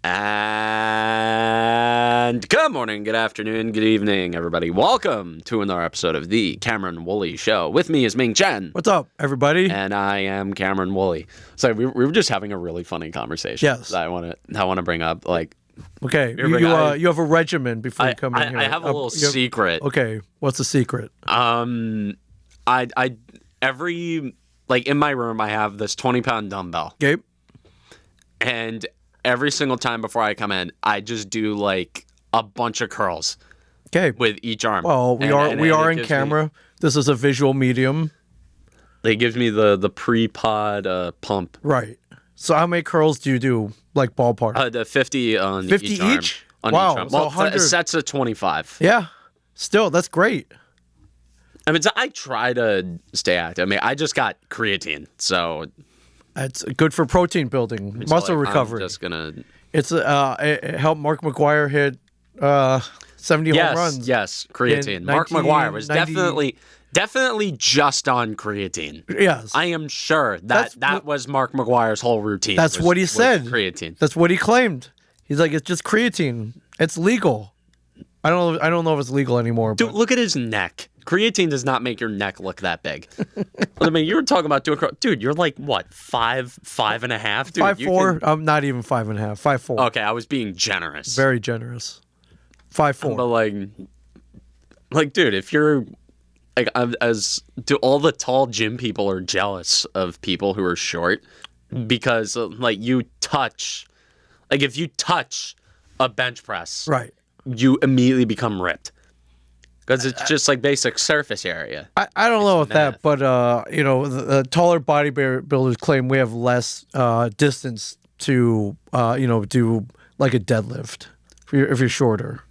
And good morning, good afternoon, good evening, everybody. Welcome to another episode of the Cameron Woolley Show. With me is Ming Chen. What's up, everybody? And I am Cameron Woolley. So we were just having a really funny conversation. Yes. That I want to bring up. Like, okay, you have a regimen before you come in here. I have a little secret. Okay, what's the secret? I every in my room I have this 20-pound dumbbell. Okay. And every single time before I come in, I just do like a bunch of curls. Okay. With each arm. Well, we are in camera. This is a visual medium. It gives me the pre-pod pump. Right. So how many curls do you do, like ballpark? The 50 on 50 each arm. each? On wow. each arm. So Well, 100. sets of 25. Yeah. Still, that's great. I mean, I try to stay active. I mean, I just got creatine, so That's good for protein building, muscle recovery. I'm just gonna. It helped Mark McGwire hit 70 home runs. Yes, creatine. Mark McGwire was definitely just on creatine. Yes. I am sure that was Mark McGwire's whole routine. That's what he said. Creatine. That's what he claimed. He's like, it's just creatine. It's legal. I don't know if it's legal anymore. Dude, but. look at his neck. Creatine does not make your neck look that big. I mean, you were talking about dude, you're like what, 5'5.5"? Dude, 5'4". I'm not even 5.5. 5'4". Okay, I was being generous. Very generous. 5'4". But like, dude, if you're like, do all the tall gym people are jealous of people who are short because if you touch a bench press, Right. you immediately become ripped. Because it's just like basic surface area. I don't know about that, but the taller bodybuilders claim we have less distance to do like a deadlift if you're shorter.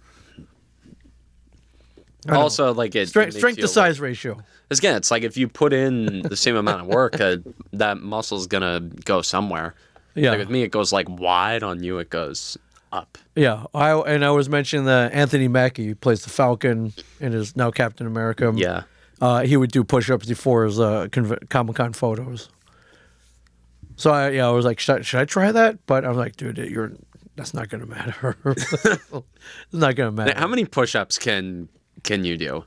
Also, strength to size ratio. Again, it's like if you put in the same amount of work, that muscle's gonna go somewhere. Yeah. Like with me, it goes wide. On you, it goes up. Yeah, I was mentioning that Anthony Mackie plays the Falcon and is now Captain America. Yeah, he would do push-ups before his Comic-Con photos. So I was like, should I try that? But I'm like, dude, that's not gonna matter. It's not gonna matter. Now, how many push-ups can you do?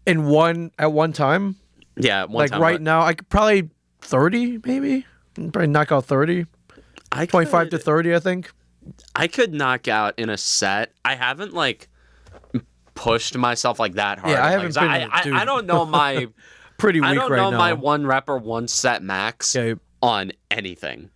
At one time? Yeah, at one time. Right now, I could probably 30, maybe. Probably knock out 30. 25 to 30, I think. I could knock out in a set. I haven't pushed myself that hard. Yeah, I haven't been. I don't know my pretty weak right now. I don't know my 1 rep or 1 set max on anything.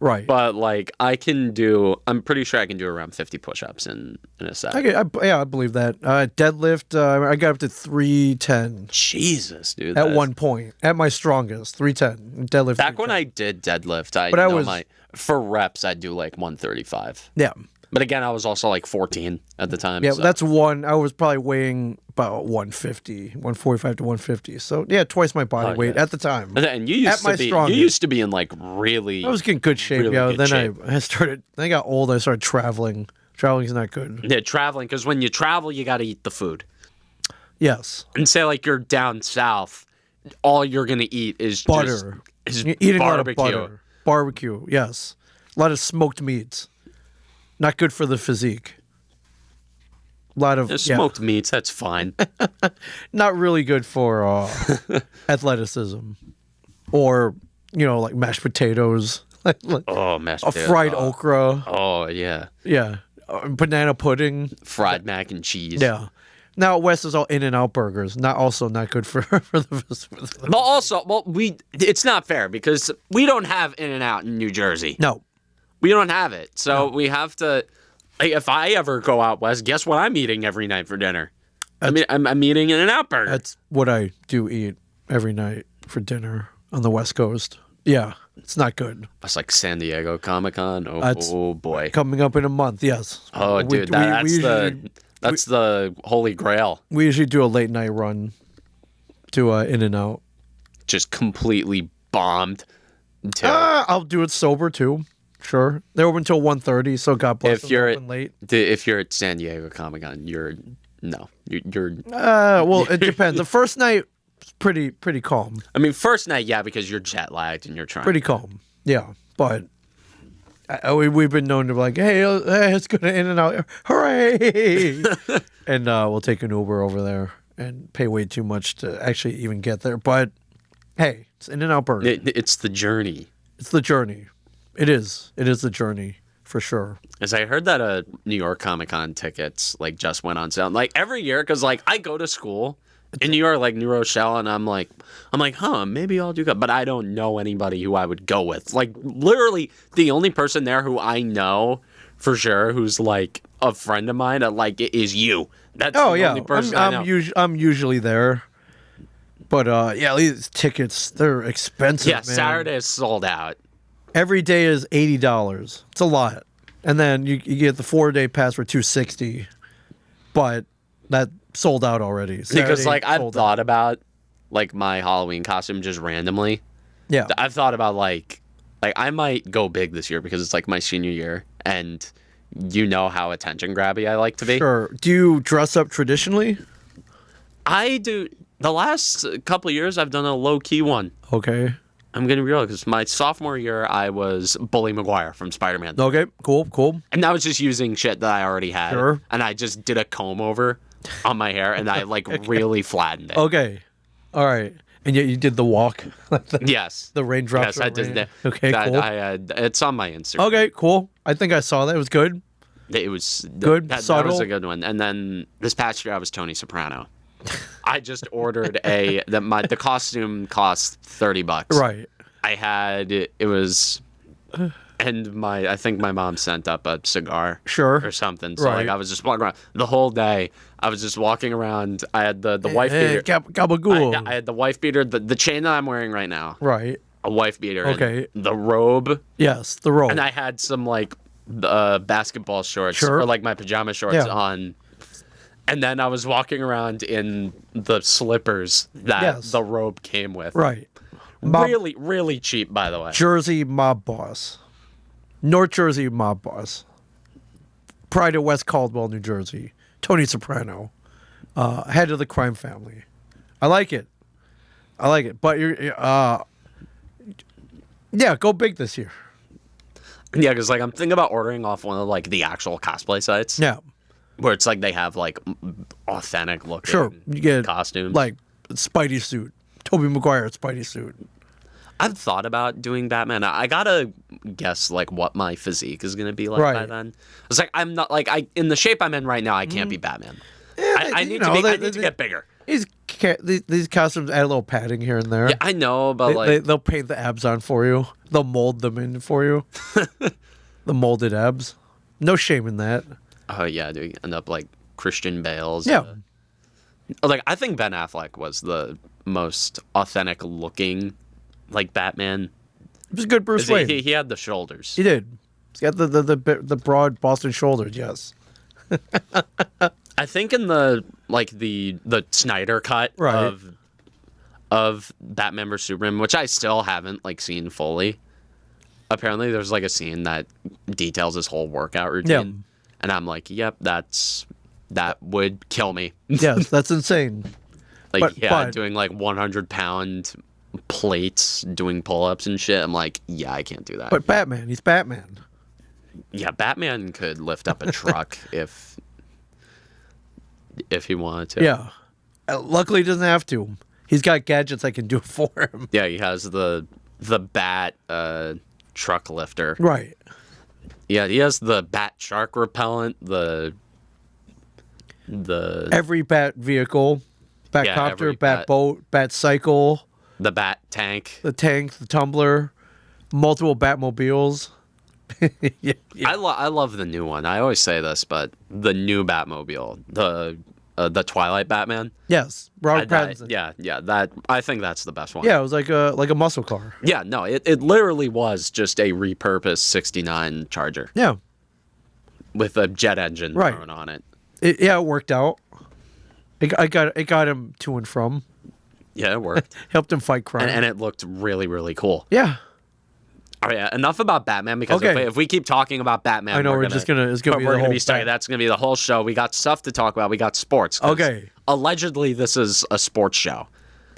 Right. But I can do. I'm pretty sure I can do around 50 push-ups in a set. I believe that. Deadlift, I got up to 310. Jesus, dude. At one point, at my strongest, 310 deadlift. Back when I did deadlift, for reps, I'd do 135. Yeah. But again, I was also 14 at the time. Yeah, so. that's one. I was probably weighing about 150, 145 to 150. So yeah, twice my body weight at the time. And you used to be in really. I was getting good shape. Really yeah. good shape. Then I got old. I started traveling. Traveling's not good. Yeah, traveling, because when you travel, you got to eat the food. Yes. And say you're down south, all you're gonna eat is butter. You're eating barbecue. A lot of butter. Barbecue. Yes. A lot of smoked meats. Not good for the physique. A lot of smoked meats. That's fine. Not really good for athleticism, or mashed potatoes. Mashed potatoes. A fried okra. Oh yeah. Yeah. Banana pudding. Fried mac and cheese. Yeah. Now West is all In-N-Out burgers. Not good for the. But also, it's not fair because we don't have In-N-Out in New Jersey. No. We don't have it. So we have to, if I ever go out west, guess what I'm eating every night for dinner? I'm eating In-N-Out burger. That's what I do eat every night for dinner on the West Coast. Yeah, it's not good. It's like San Diego Comic-Con. Oh boy. Coming up in a month, yes. Oh, dude, that's the holy grail. We usually do a late night run to In-N-Out. Just completely bombed. I'll do it sober too. Sure. They're open until 1:30, so God bless them. Open late. If you're at San Diego Comic-Con, you're well, it depends. The first night is pretty calm. I mean, first night, yeah, because you're jet lagged and you're trying. Pretty calm. Yeah, but we've been known to be like, hey, let's go to In-N-Out, hooray! And we'll take an Uber over there and pay way too much to actually even get there. But hey, it's In-N-Out Burger. It's the journey. It's the journey. It is. It is the journey for sure. As I heard that New York Comic-Con tickets like just went on sale. Like every year, because like I go to school in New York, like New Rochelle, and I'm like, huh, maybe I'll do good. But I don't know anybody who I would go with. Like literally, the only person there who I know for sure who's like a friend of mine, like is you. That's the only person I know. I'm usually there. But yeah, these tickets, they're expensive. Yeah, man. Saturday is sold out. Every day is $80. It's a lot. And then you get the 4-day pass for $260. But that sold out already. Saturday, because like I've thought about like my Halloween costume just randomly. Yeah. I've thought about like I might go big this year because it's like my senior year and you know how attention grabby I like to be. Sure. Do you dress up traditionally? I do. The last couple of years, I've done a low-key one. Okay. I'm going to be real, because my sophomore year, I was Bully Maguire from Spider-Man. Okay, cool. And I was just using shit that I already had. Sure. And I just did a comb-over on my hair, and I, like, really flattened it. Okay. All right. And yet you did the walk? Yes. The raindrops? Yes, I did that. Okay, cool. It's on my Instagram. Okay, cool. I think I saw that. It was good. It was... Good, that subtle. was a good one. And then this past year, I was Tony Soprano. I just ordered the costume cost $30. Right. I had it was, and I think my mom sent up a cigar, Sure, or something. So right. like I was just walking around the whole day. I was just walking around. I had the wife beater. Gabagool. I had the wife beater, the chain that I'm wearing right now. Right. A wife beater. Okay. And the robe. Yes, the robe. And I had some like basketball shorts Sure. or like my pajama shorts on. And then I was walking around in the slippers that the robe came with. Right. Really, really cheap, by the way. Jersey mob boss. North Jersey mob boss. Pride of West Caldwell, New Jersey. Tony Soprano. Head of the crime family. I like it. But you're, yeah, go big this year. Yeah, because like I'm thinking about ordering off one of like the actual cosplay sites. Yeah. Where it's like they have like authentic looking you get costumes. Like Spidey suit. Tobey Maguire Spidey suit. I've thought about doing Batman. I gotta guess like what my physique is gonna be like by then. It's like I'm not like in the shape I'm in right now. I can't be Batman. I need to get bigger. These costumes add a little padding here and there. Yeah, I know, but they'll paint the abs on for you. They'll mold them in for you. The molded abs. No shame in that. Oh yeah, do you end up like Christian Bale's? Yeah. Like I think Ben Affleck was the most authentic looking, like Batman. It was a good Bruce Wayne. He had the shoulders. He did. He's got the broad Boston shoulders. Yes. I think in the Snyder cut of Batman vs Superman, which I still haven't like seen fully. Apparently, there's like a scene that details his whole workout routine. Yeah. And I'm like, yep, that would kill me. Yes, that's insane. Like, doing like 100-pound plates, doing pull-ups and shit. I'm like, yeah, I can't do that. But Batman, he's Batman. Yeah, Batman could lift up a truck if he wanted to. Yeah. Luckily, he doesn't have to. He's got gadgets that can do it for him. Yeah, he has the bat truck lifter. Right. Yeah, he has the bat shark repellent, the every bat vehicle, bat copter, bat boat, bat cycle, the bat tank, the tumbler, multiple Batmobiles. Yeah. I love the new one. I always say this, but the new Batmobile, the Twilight Batman. Yes, Robert Pattinson. Yeah. That I think that's the best one. Yeah, it was like a muscle car. Yeah, no, it literally was just a repurposed '69 Charger. Yeah, with a jet engine thrown on it. It worked out. It got him to and from. Yeah, it worked. Helped him fight crime, and it looked really, really cool. Yeah. All right, yeah, enough about Batman because if we keep talking about Batman, I know we're gonna be stuck. That's gonna be the whole show. We got stuff to talk about. We got sports. Okay. Allegedly, this is a sports show.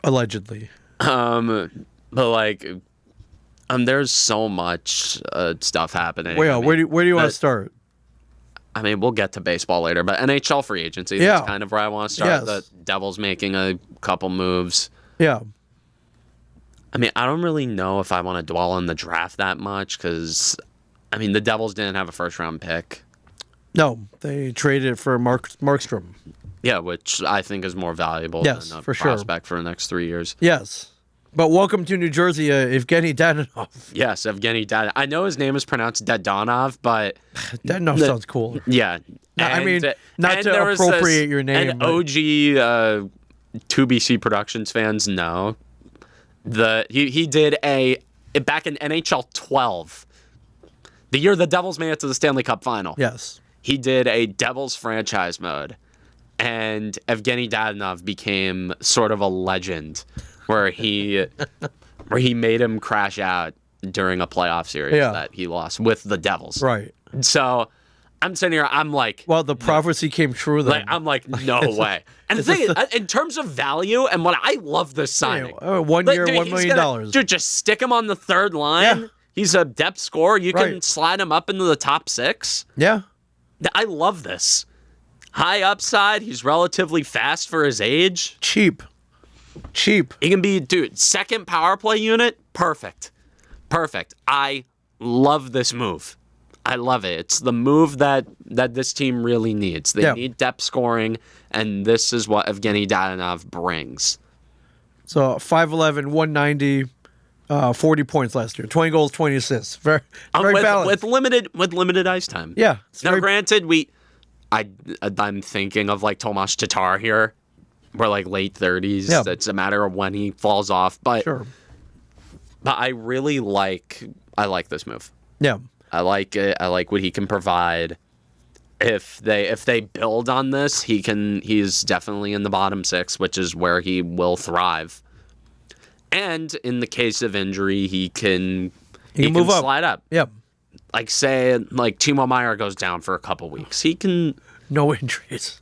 Allegedly. But like, There's so much stuff happening. Well, where do you want to start? I mean, we'll get to baseball later, but NHL free agency, Yeah. that's kind of where I want to start. Yes. The Devils making a couple moves. Yeah. I mean, I don't really know if I want to dwell on the draft that much because, I mean, the Devils didn't have a first-round pick. No, they traded it for Markstrom. Yeah, which I think is more valuable Yes, than a for sure. prospect for the next 3 years. Yes. But welcome to New Jersey, Evgeny Dadonov. Yes, Evgeny Dadonov. I know his name is pronounced Dadonov, but Dadonov sounds cool. yeah. No, I mean, not and to there was appropriate your name, And but- OG 2BC Productions fans know. He did back in NHL 12, the year the Devils made it to the Stanley Cup final. Yes. He did a Devils franchise mode, and Evgeny Dadonov became sort of a legend where he made him crash out during a playoff series that he lost with the Devils. Right. So I'm sitting here, I'm like, well, the prophecy came true then. I'm like, no way. And the thing is, in terms of value, and what I love this signing. 1 year, $1 million. Dude, just stick him on the third line. Yeah. He's a depth scorer. You can Right. slide him up into the top 6. Yeah. I love this. High upside. He's relatively fast for his age. Cheap. He can be, dude, second power play unit. Perfect. I love this move. I love it. It's the move that this team really needs. They need depth scoring, and this is what Evgeny Dadonov brings. So 5'11", 190, 40 points last year. 20 goals, 20 assists. Very balanced. With limited ice time. Yeah. Now, granted, I'm thinking of like Tomas Tatar here. We're like late 30s. Yeah. It's a matter of when he falls off. But Sure. But I really like this move. Yeah. I like it. I like what he can provide. If they build on this, he's definitely in the bottom 6, which is where he will thrive. And in the case of injury, he can move up. slide up. Yeah. Like say Timo Meier goes down for a couple weeks. He can no injuries.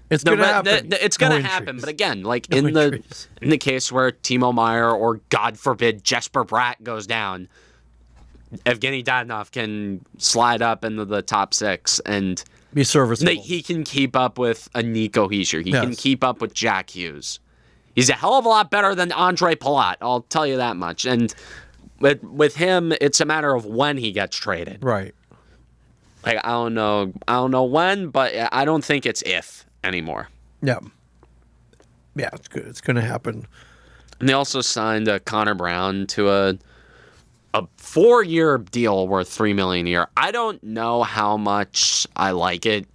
It's gonna happen. It's gonna No happen. injuries. But again, like No in injuries. the case where Timo Meier or God forbid Jesper Bratt goes down, Evgeny Dadonov can slide up into the top 6 and be serviceable. he can keep up with a Nico Hischier. He can Yes. keep up with Jack Hughes. He's a hell of a lot better than Andre Palat. I'll tell you that much. And with him, it's a matter of when he gets traded. Right. Like I don't know when, but I don't think it's if anymore. Yeah. Yeah, it's good. It's gonna happen. And they also signed Connor Brown to a 4-year deal worth $3 million a year. I don't know how much I like it.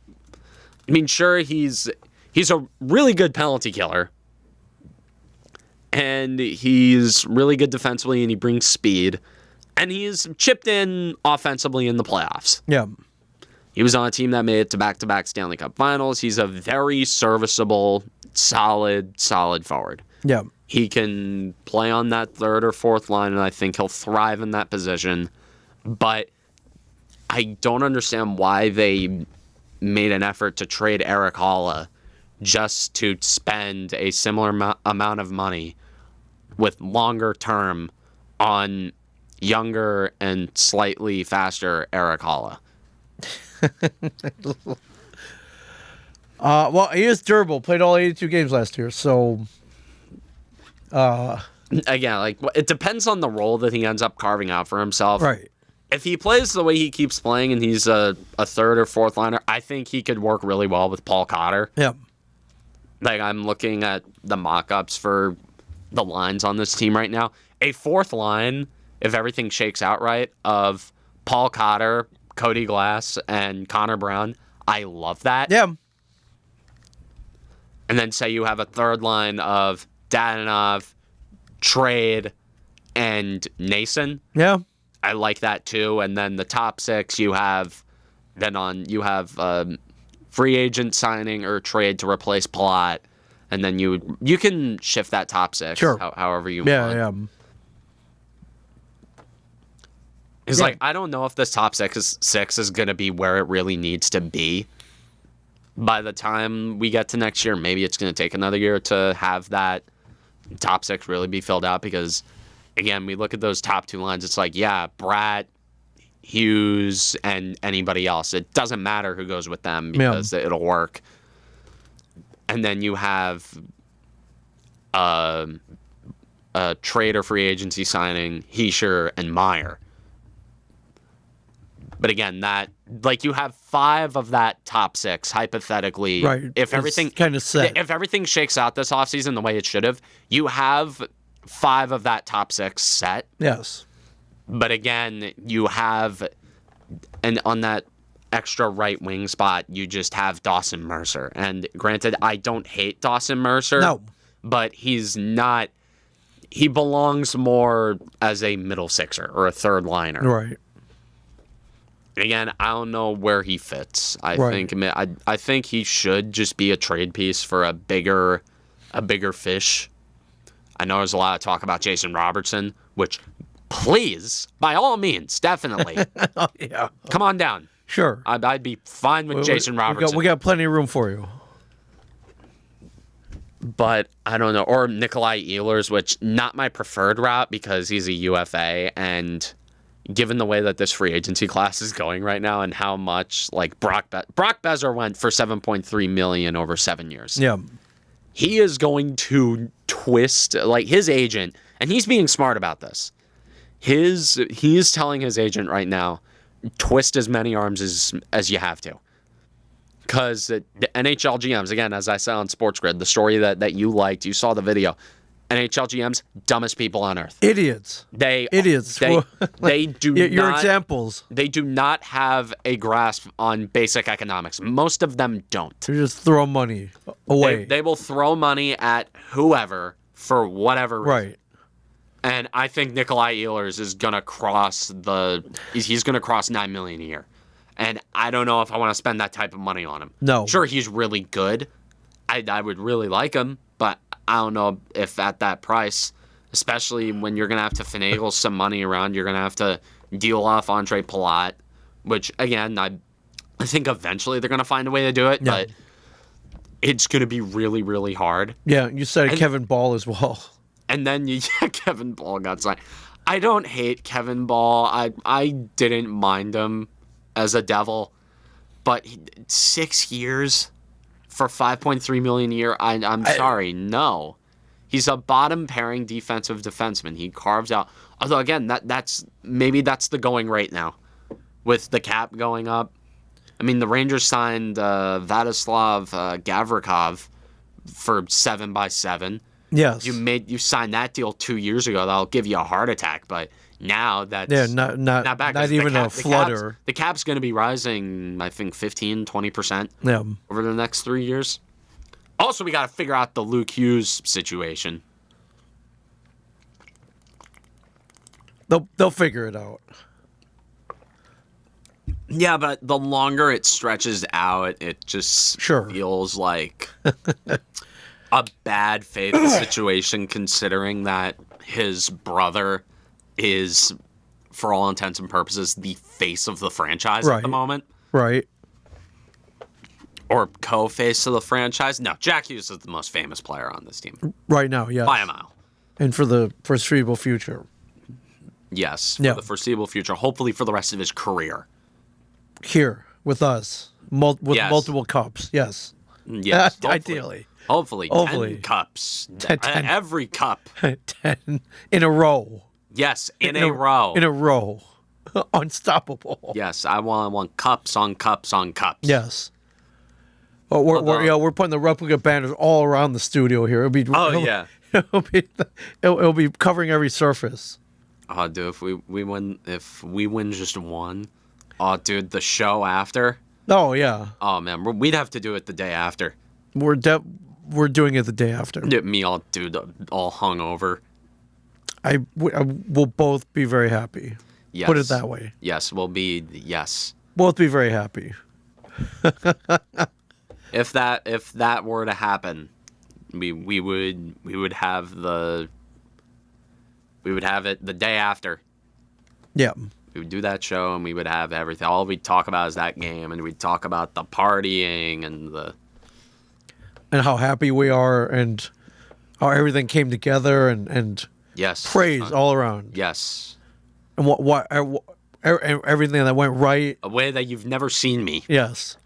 I mean, sure, he's a really good penalty killer, and he's really good defensively, and he brings speed, and he's chipped in offensively in the playoffs. Yeah. He was on a team that made it to back-to-back Stanley Cup Finals. He's a very serviceable, solid forward. Yeah. He can play on that third or fourth line, and I think he'll thrive in that position. But I don't understand why they made an effort to trade Eric Haula just to spend a similar amount of money with longer term on younger and slightly faster Eric Haula. Well, he is durable. Played all 82 games last year, so Again, like it depends on the role that he ends up carving out for himself. right. If he plays the way he keeps playing and he's a third or fourth liner, I think he could work really well with Paul Cotter. Yeah. Like I'm looking at the mock-ups for the lines on this team right now. A fourth line, if everything shakes out right, of Paul Cotter, Cody Glass, and Connor Brown. I love that. Yeah. And then say you have a third line of Dadonov, Trade, and Nason. Yeah. I like that too. And then the top 6 you have free agent signing or trade to replace Palat, and then you can shift that top 6 Sure. however you Yeah. want. Yeah. It's Yeah. like I don't know if this top 6 is going to be where it really needs to be. By the time we get to next year, maybe it's going to take another year to have that top 6 really be filled out because again, we look at those top two lines. It's like, yeah, Bratt, Hughes, and anybody else. It doesn't matter who goes with them because it'll work. And then you have a trade or free agency signing, Heischer and Meyer. But again, that like you have 5 of that top 6 hypothetically. Right. If everything kind of set. if everything shakes out this offseason the way it should have, you have 5 of that top 6 set. Yes. But again, you have, and on that extra right wing spot, you just have Dawson Mercer. And granted, I don't hate Dawson Mercer. No. But he's not. He belongs more as a middle sixer or a third liner. Right. Again, I don't know where he fits. I think he should just be a trade piece for a bigger fish. I know there's a lot of talk about Jason Robertson, which please, by all means, definitely. Oh, yeah. Come on down. Sure. I'd be fine with Jason Robertson. We got plenty of room for you. But I don't know. Or Nikolai Ehlers, which not my preferred route because he's a UFA. And given the way that this free agency class is going right now and how much like Brock Besser went for $7.3 million over 7 years. Yeah. He is going to twist like his agent, and he's being smart about this. He's telling his agent right now, twist as many arms as you have to. Because the NHL GMs, again, as I said on Sports Grid, the story that you liked, you saw the video. NHL GMs, dumbest people on earth. Idiots. Idiots. They do your not, examples. They do not have a grasp on basic economics. Most of them don't. They just throw money away. They will throw money at whoever for whatever reason. Right. And I think Nikolai Ehlers is gonna cross he's gonna cross $9 million a year. And I don't know if I want to spend that type of money on him. No. Sure, he's really good. I would really like him, but I don't know if at that price, especially when you're going to have to finagle some money around, you're going to have to deal off Andre Palat, which, again, I think eventually they're going to find a way to do it, but it's going to be really, really hard. Yeah, you said Kevin Ball as well. And then Kevin Ball got signed. I don't hate Kevin Ball. I didn't mind him as a Devil, but 6 years for $5.3 million a year. I'm sorry, no. He's a bottom pairing defensive defenseman. He carves out. Although again, that's the going rate now, with the cap going up. I mean, the Rangers signed Vladislav Gavrikov for 7x7. Yes, you signed that deal 2 years ago. That'll give you a heart attack, but. Now that's not bad. Not even a flutter. The cap's going to be rising, I think, 15-20% over the next 3 years. Also, we got to figure out the Luke Hughes situation. They'll figure it out. Yeah, but the longer it stretches out, it just feels like a bad faith situation, considering that his brother is, for all intents and purposes, the face of the franchise at the moment. Right. Or co-face of the franchise. No, Jack Hughes is the most famous player on this team. Right now, yes. By a mile. And for the foreseeable future. Yes, for the foreseeable future. Hopefully for the rest of his career. Here, with us. Multiple cups, yes. Yes, ideally. Hopefully. 10 cups. 10. Every cup. 10 in a row. Yes, in a row. In a row. Unstoppable. Yes, I want cups on cups on cups. Yes. Oh, we're putting the replica banners all around the studio here. It'll be covering every surface. Oh, dude, if we win just one, oh, dude, the show after. Oh yeah. Oh man, we'd have to do it the day after. We're doing it the day after. Me all hungover. We'll both be very happy. Yes. Put it that way. Yes, we'll be. Yes. Both be very happy. If that were to happen, we would have it the day after. Yeah. We would do that show and we would have everything. All we'd talk about is that game, and we'd talk about the partying and how happy we are and how everything came together and Yes. Praise all around. Yes. And everything that went right. A way that you've never seen me. Yes.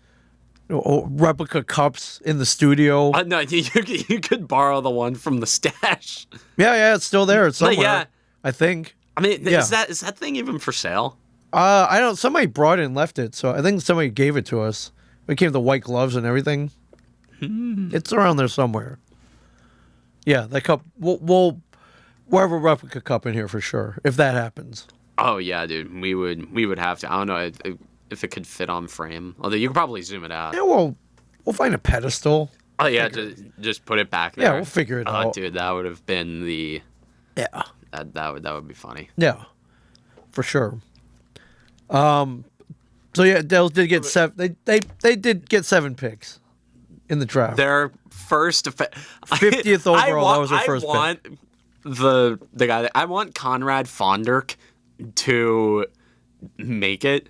Replica cups in the studio. No, you could borrow the one from the stash. Yeah, it's still there. It's somewhere. But yeah. I think. I mean, is that thing even for sale? I don't. Somebody brought it and left it, so I think somebody gave it to us. It came with the white gloves and everything. It's around there somewhere. Yeah, that cup. We'll have a replica cup in here for sure if that happens. Oh yeah, dude. We would have to. I don't know if it could fit on frame. Although you could probably zoom it out. Yeah, we'll find a pedestal. Oh yeah, just put it back there. Yeah, we'll figure it out. Oh, dude, that would have been the. Yeah. That would be funny. Yeah, for sure. So yeah, Dells did get 7. They did get 7 picks in the draft. Their first 50th overall. That was their first pick. The guy. I want Conrad Fonderk to make it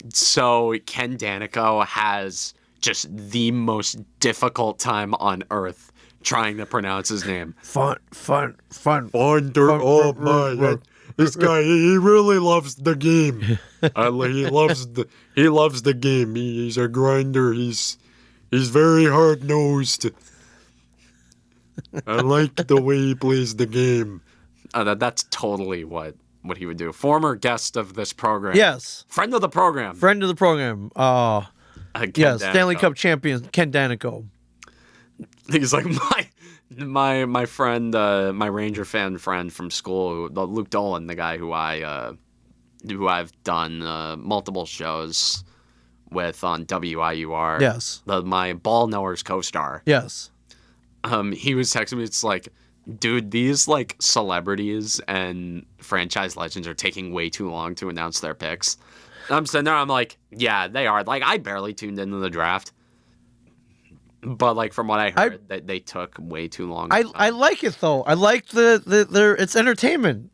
so Ken Danico has just the most difficult time on earth trying to pronounce his name. Fun. Fonder, oh my! This guy, he really loves the game. He loves the game. He's a grinder. He's very hard nosed. I like the way he plays the game. That's totally what he would do. Former guest of this program. Yes. Friend of the program. Friend of the program. Yes, Stanley Danico. Cup champion Ken Danico. He's like my friend, my Ranger fan friend from school, Luke Dolan, the guy who I've done multiple shows with on WIUR. Yes. My Ball Knowers co-star. Yes. He was texting me. It's like, dude, these like celebrities and franchise legends are taking way too long to announce their picks. And I'm sitting there. I'm like, yeah, they are. Like, I barely tuned into the draft. But like from what I heard, that they took way too long. I like it though. I like the it's entertainment.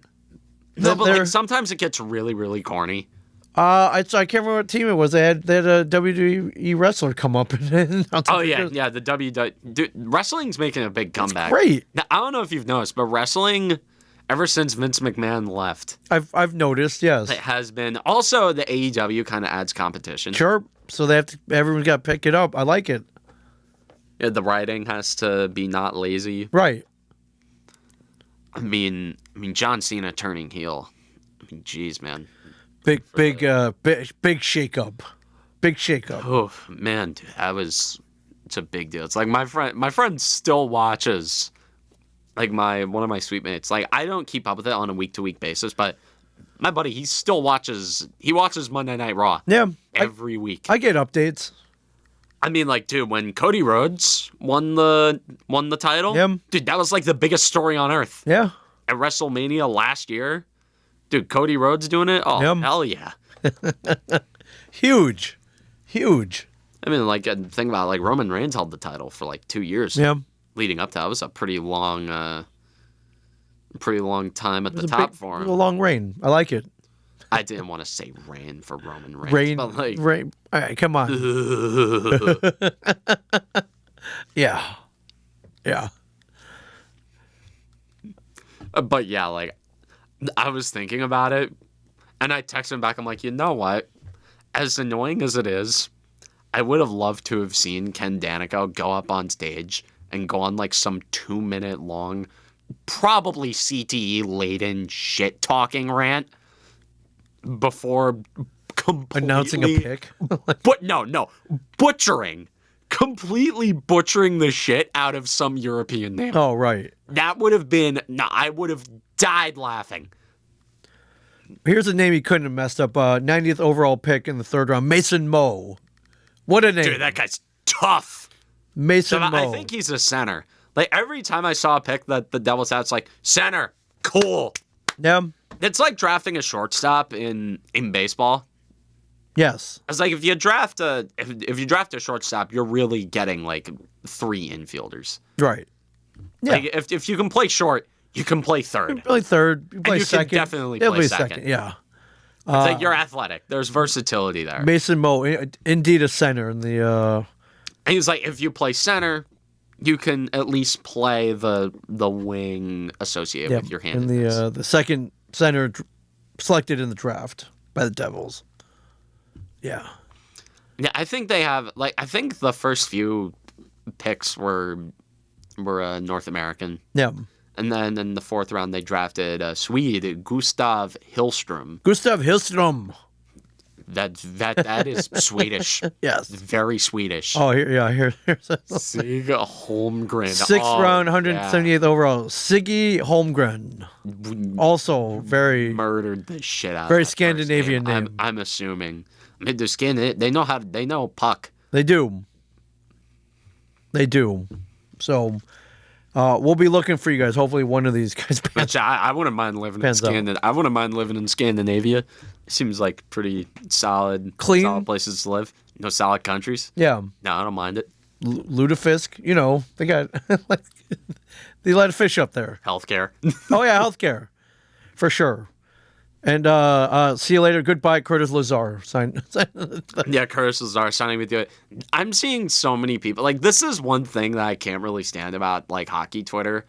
No, but like sometimes it gets really, really corny. I can't remember what team it was. They had a WWE wrestler come up and oh yeah, the WWE. Dude, wrestling's making a big comeback. It's great. Now, I don't know if you've noticed, but wrestling, ever since Vince McMahon left, I've noticed. Yes, it has been. Also, the AEW kind of adds competition. Sure. So they have to. Everyone's got to pick it up. I like it. Yeah, the writing has to be not lazy. Right. I mean, John Cena turning heel. I mean, geez, man. Big shakeup. Big shakeup. Oh man, dude, it's a big deal. It's like my friend still watches, like one of my suite mates. Like, I don't keep up with it on a week to week basis, but my buddy, he still watches. He watches Monday Night Raw. Yeah, every week. I get updates. I mean, like, dude, when Cody Rhodes won the title, dude, that was like the biggest story on earth. Yeah. At WrestleMania last year, dude, Cody Rhodes doing it. Oh, hell yeah. Huge. I mean, like, think about it, like Roman Reigns held the title for like 2 years. Yeah. Leading up to that, it was a pretty long time at the top for him. A long reign. I like it. I didn't want to say reign for Roman Reigns. Reign. All right, come on. Yeah. But yeah, like, I was thinking about it, and I texted him back. I'm like, you know what? As annoying as it is, I would have loved to have seen Ken Danico go up on stage and go on like some 2-minute long, probably CTE laden shit talking rant before completely announcing a pick. But no, completely butchering the shit out of some European name. Oh, right. That would have been, I would have died laughing. Here's a name he couldn't have messed up. 90th overall pick in the 3rd round, Mason Moe. What a name. Dude, that guy's tough. Mason Moe. I think he's a center. Like, every time I saw a pick that the Devils had, it's like, center, cool. Yeah. It's like drafting a shortstop in baseball. Yes. It's like if you draft a shortstop, you're really getting like 3 infielders. Right. Yeah. Like if you can play short, you can play third. You can play third. You play second. Can definitely play second. Yeah. It's like you're athletic. There's versatility there. Mason Moe, indeed a center in the. And he's like, if you play center, you can at least play the wing associated with your and handedness. the second center selected in the draft by the Devils. Yeah. Yeah, I think they have I think the first few picks were North American. Yeah. And then in the fourth round, they drafted a Swede, Gustav Hillström. Gustav Hillström. That is Swedish. Yes. Very Swedish. Oh, here's Sig Holmgren. Sixth round, 178th overall. Siggy Holmgren. Also very murdered the shit out. Very of that Scandinavian first name. I'm assuming. I mean, they know puck. They do. So we'll be looking for you guys. Hopefully, one of these guys. Which I wouldn't mind living in Pans out. I wouldn't mind living in Scandinavia. It seems like pretty solid, Clean. solid places to live. No solid countries. Yeah, No, I don't mind it. Lutefisk. You know, they got like they let fish up there. Healthcare. Oh yeah, healthcare for sure. And see you later. Goodbye, Curtis Lazar. Sign. Yeah, Curtis Lazar signing with you. I'm seeing so many people. Like, this is one thing that I can't really stand about, like, hockey Twitter.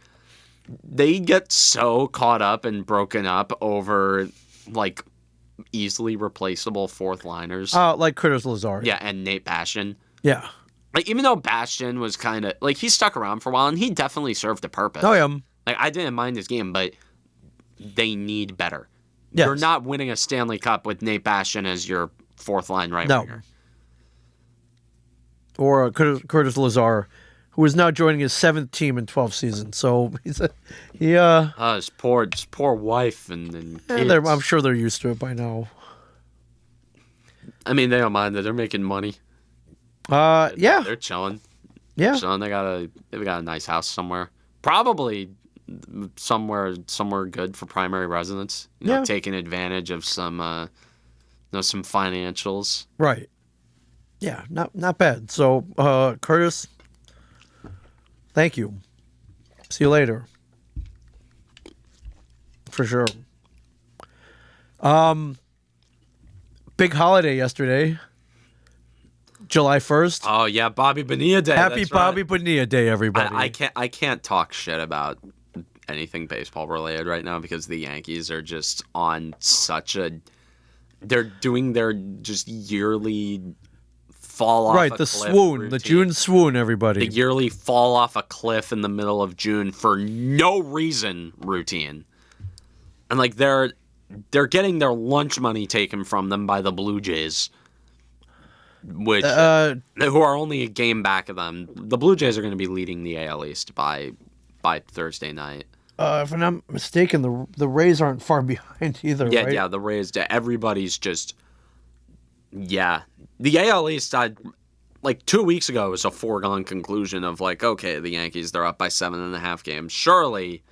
They get so caught up and broken up over, like, easily replaceable fourth liners. Like Curtis Lazar. Yeah, and Nate Bastian. Yeah. Like, even though Bastian was kind of, like, he stuck around for a while, and he definitely served a purpose. Oh, yeah. Like, I didn't mind his game, but they need better. Yes. You're not winning a Stanley Cup with Nate Bastian as your fourth line right No. winger. Or Curtis Lazar, who is now joining his 7th team in 12 seasons. So his poor wife and kids. I'm sure they're used to it by now. I mean, they don't mind that they're making money. Yeah. They're chilling. Yeah. Chilling. They've got a nice house somewhere. Probably somewhere good for primary residence. You know, Yeah. taking advantage of some financials. Right. Yeah, not bad. So, Curtis, thank you. See you later. For sure. Big holiday yesterday. July 1st. Oh yeah, Bobby Bonilla Day. Happy that's Bobby right. Bonilla Day, everybody. I can't talk shit about anything baseball related right now because the Yankees are just on such a. They're doing their just yearly fall off. Right, a the cliff swoon, routine. the June swoon, everybody. The yearly fall off a cliff in the middle of June for no reason routine, and like they're getting their lunch money taken from them by the Blue Jays. Which who are only a game back of them. The Blue Jays are going to be leading the AL East by Thursday night. If I'm not mistaken, the Rays aren't far behind either. Yeah, right? yeah. The Rays. Everybody's just. Yeah, the AL East. Like 2 weeks ago, it was a foregone conclusion of like, okay, the Yankees, they're up by 7.5 games. Surely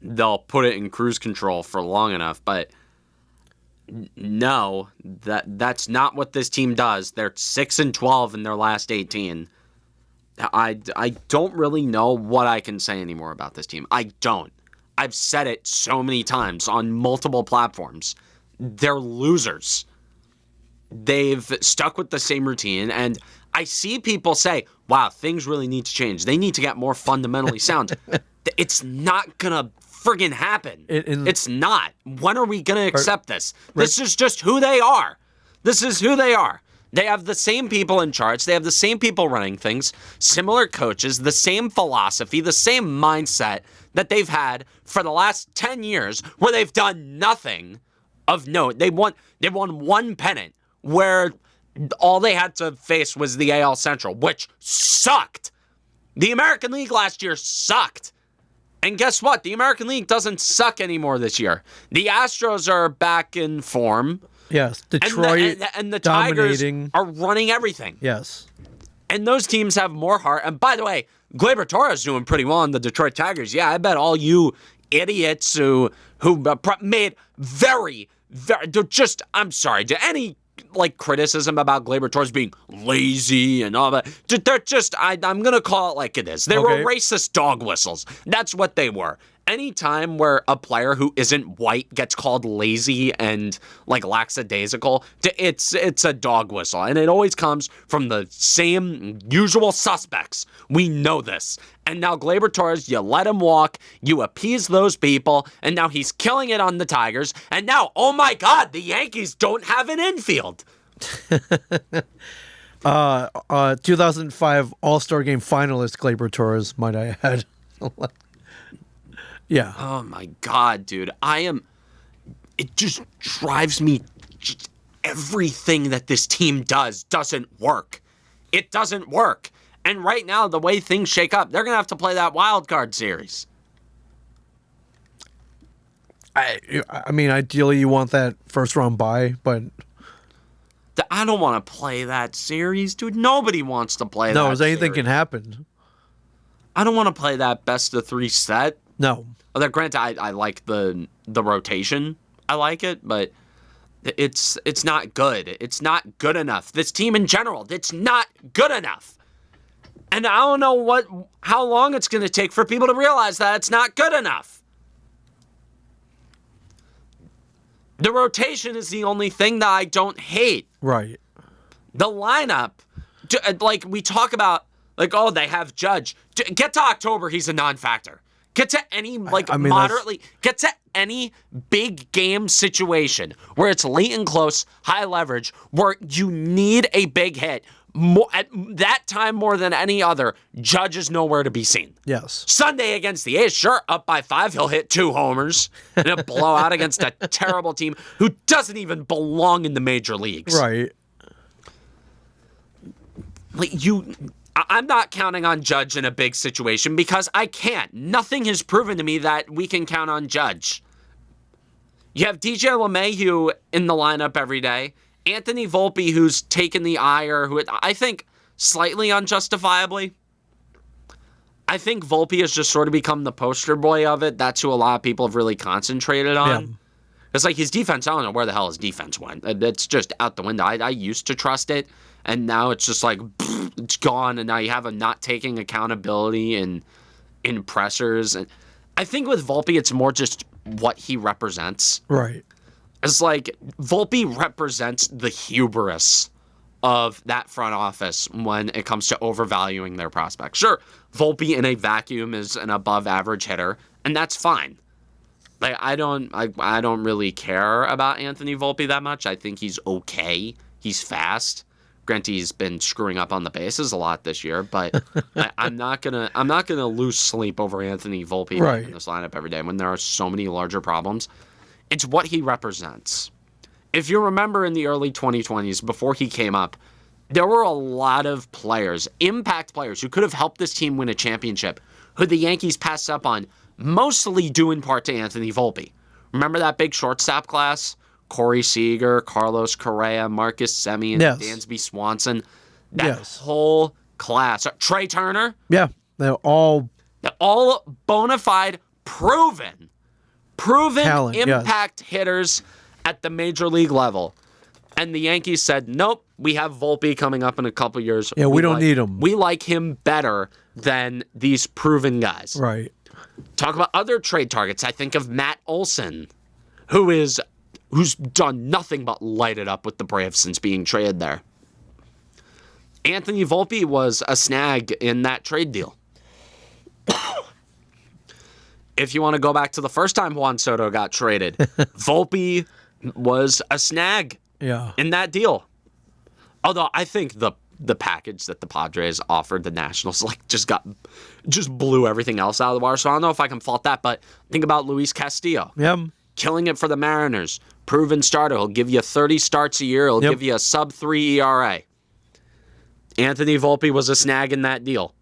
they'll put it in cruise control for long enough, but. No, that's not what this team does. They're 6-12 in their last 18. I don't really know what I can say anymore about this team. I don't. I've said it so many times on multiple platforms. They're losers. They've stuck with the same routine, and I see people say, wow, things really need to change. They need to get more fundamentally sound. It's not gonna friggin' happen. It's not. When are we gonna accept this? This is just who they are. This is who they are. They have the same people in charge. They have the same people running things, similar coaches, the same philosophy, the same mindset that they've had for the last 10 years where they've done nothing of note. They won one pennant where all they had to face was the AL Central, which sucked. The American League last year sucked. And guess what? The American League doesn't suck anymore this year. The Astros are back in form. Yes, Detroit and the dominating. Tigers are running everything. Yes. And those teams have more heart. And by the way, Gleyber Torres doing pretty well on the Detroit Tigers. Yeah, I bet all you idiots who made very, just, I'm sorry, to any like criticism about Gleyber Torres being lazy and all that. They're just, I'm going to call it like it is. They were racist dog whistles. That's what they were. any time where a player who isn't white gets called lazy and like lackadaisical, it's a dog whistle, and it always comes from the same usual suspects. We know this. And now Gleyber Torres, you let him walk, you appease those people, and now he's killing it on the Tigers. And now, oh my God, the Yankees don't have an infield. 2005 All-Star Game finalist Gleyber Torres, might I add. Yeah. Oh my God, dude. It just drives me. Just everything that this team does doesn't work. It doesn't work. And right now, the way things shake up, they're going to have to play that wild card series. I mean, ideally you want that first round bye, but I don't want to play that series, dude. Nobody wants to play that no, anything series. can happen. I don't want to play that best of 3 set. No. Although, granted, I like the rotation. I like it, but it's not good. It's not good enough. This team in general, it's not good enough. And I don't know how long it's going to take for people to realize that it's not good enough. The rotation is the only thing that I don't hate. Right. The lineup, like we talk about, like, oh, they have Judge. Get to October, he's a non-factor. Get to any, get to any big game situation where it's late and close, high leverage, where you need a big hit. At that time more than any other, Judge is nowhere to be seen. Yes. Sunday against the A's, sure, up by 5, he'll hit 2 homers in a blowout against a terrible team who doesn't even belong in the major leagues. Right. I'm not counting on Judge in a big situation because I can't. Nothing has proven to me that we can count on Judge. You have DJ LeMahieu in the lineup every day. Anthony Volpe, who's taken the ire, who I think slightly unjustifiably. I think Volpe has just sort of become the poster boy of it. That's who a lot of people have really concentrated on. Yeah. It's like his defense, I don't know where the hell his defense went. It's just out the window. I used to trust it, and now it's just like, it's gone, and now you have him not taking accountability in pressers. And I think with Volpe, it's more just what he represents. Right. It's like Volpe represents the hubris of that front office when it comes to overvaluing their prospects. Sure, Volpe in a vacuum is an above average hitter, and that's fine. Like I don't really care about Anthony Volpe that much. I think he's okay. He's fast. Granted, he's been screwing up on the bases a lot this year, but I'm not gonna lose sleep over Anthony Volpe in this lineup every day when there are so many larger problems. It's what he represents. If you remember in the early 2020s, before he came up, there were a lot of players, impact players, who could have helped this team win a championship, who the Yankees passed up on, mostly due in part to Anthony Volpe. Remember that big shortstop class? Corey Seager, Carlos Correa, Marcus Semien, Dansby Swanson. That whole class. Trey Turner. Yeah, they're all bona fide, proven talent, impact hitters at the major league level. And the Yankees said, nope, we have Volpe coming up in a couple years. Yeah, we don't need him. We like him better than these proven guys. Right. Talk about other trade targets. I think of Matt Olson, who's done nothing but light it up with the Braves since being traded there. Anthony Volpe was a snag in that trade deal. If you want to go back to the first time Juan Soto got traded, Volpe was a snag in that deal. Although I think the package that the Padres offered the Nationals just blew everything else out of the water. So I don't know if I can fault that, but think about Luis Castillo. Yeah. Killing it for the Mariners. Proven starter. He'll give you 30 starts a year. He'll give you a sub-3 ERA. Anthony Volpe was a snag in that deal.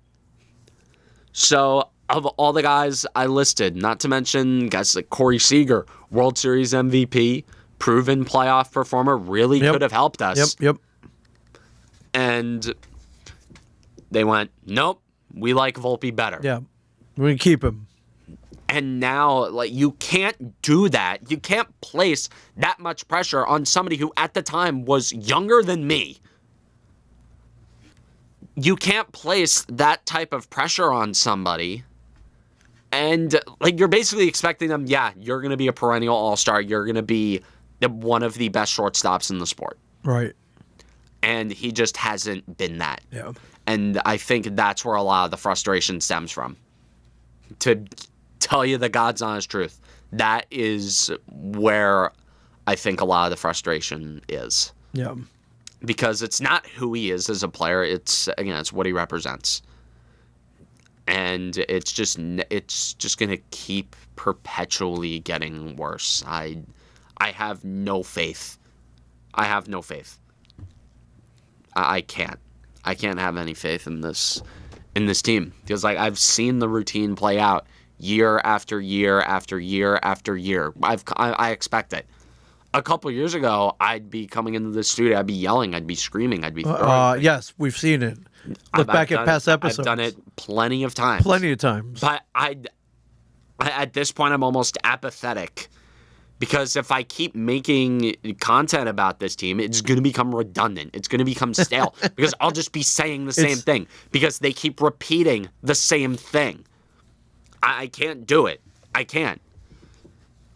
So, of all the guys I listed, not to mention guys like Corey Seager, World Series MVP, proven playoff performer, really could have helped us. Yep. And they went, nope, we like Volpe better. Yeah, we're going to keep him. And now, you can't do that. You can't place that much pressure on somebody who at the time was younger than me. You can't place that type of pressure on somebody And like you're basically expecting them, yeah, you're going to be a perennial all-star. You're going to be one of the best shortstops in the sport. Right. And he just hasn't been that. Yeah. And I think that's where a lot of the frustration stems from. To tell you the God's honest truth, that is where I think a lot of the frustration is. Yeah. Because it's not who he is as a player. It's what he represents. And it's just going to keep perpetually getting worse. I have no faith. I have no faith. I can't have any faith in this team because like I've seen the routine play out year after year after year after year. I expect it. A couple years ago, I'd be coming into the studio, I'd be yelling, I'd be screaming, I'd be throwing. Yes, we've seen it. Look back at past episodes. I've done it plenty of times. Plenty of times. But at this point, I'm almost apathetic. Because if I keep making content about this team, it's going to become redundant. It's going to become stale. Because I'll just be saying the same thing. Because they keep repeating the same thing. I can't do it. I can't.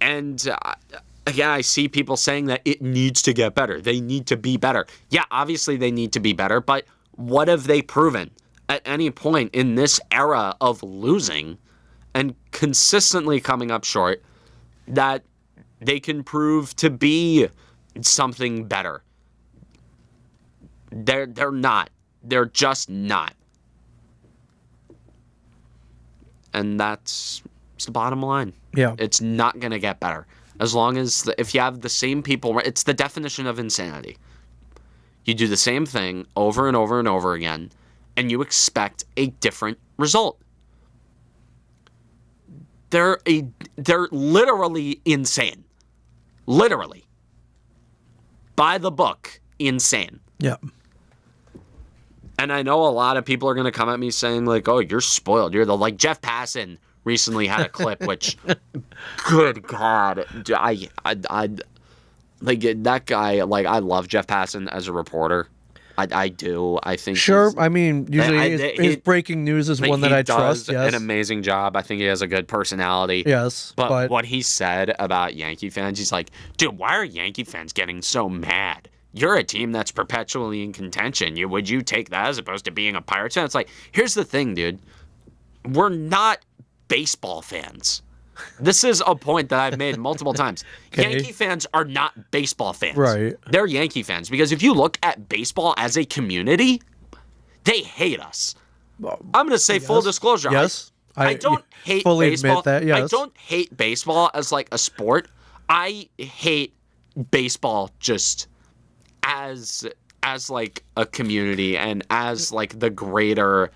And again, I see people saying that it needs to get better. They need to be better. Yeah, obviously they need to be better. But what have they proven at any point in this era of losing and consistently coming up short that they can prove to be something better? They're not. They're just not. And that's the bottom line. Yeah. It's not going to get better. As long as, if you have the same people, it's the definition of insanity. You do the same thing over and over and over again, and you expect a different result. They're literally insane. Literally. By the book, insane. Yeah. And I know a lot of people are going to come at me saying, like, oh, you're spoiled. You're like Jeff Passan recently had a clip, which, good God, I like that guy. Like, I love Jeff Passan as a reporter. I do. I think sure. I mean, usually his breaking news is one that I trust. Yes, an amazing job. I think he has a good personality. Yes, but what he said about Yankee fans, he's like, dude, why are Yankee fans getting so mad? You're a team that's perpetually in contention. Would you take that as opposed to being a Pirates fan? It's like, here's the thing, dude. We're not baseball fans. This is a point that I've made multiple times. Okay. Yankee fans are not baseball fans. Right. They're Yankee fans because if you look at baseball as a community, they hate us. I'm going to say full disclosure. Yes. I don't hate fully baseball. Admit that, yes. I don't hate baseball as like a sport. I hate baseball just as like a community and as like the greater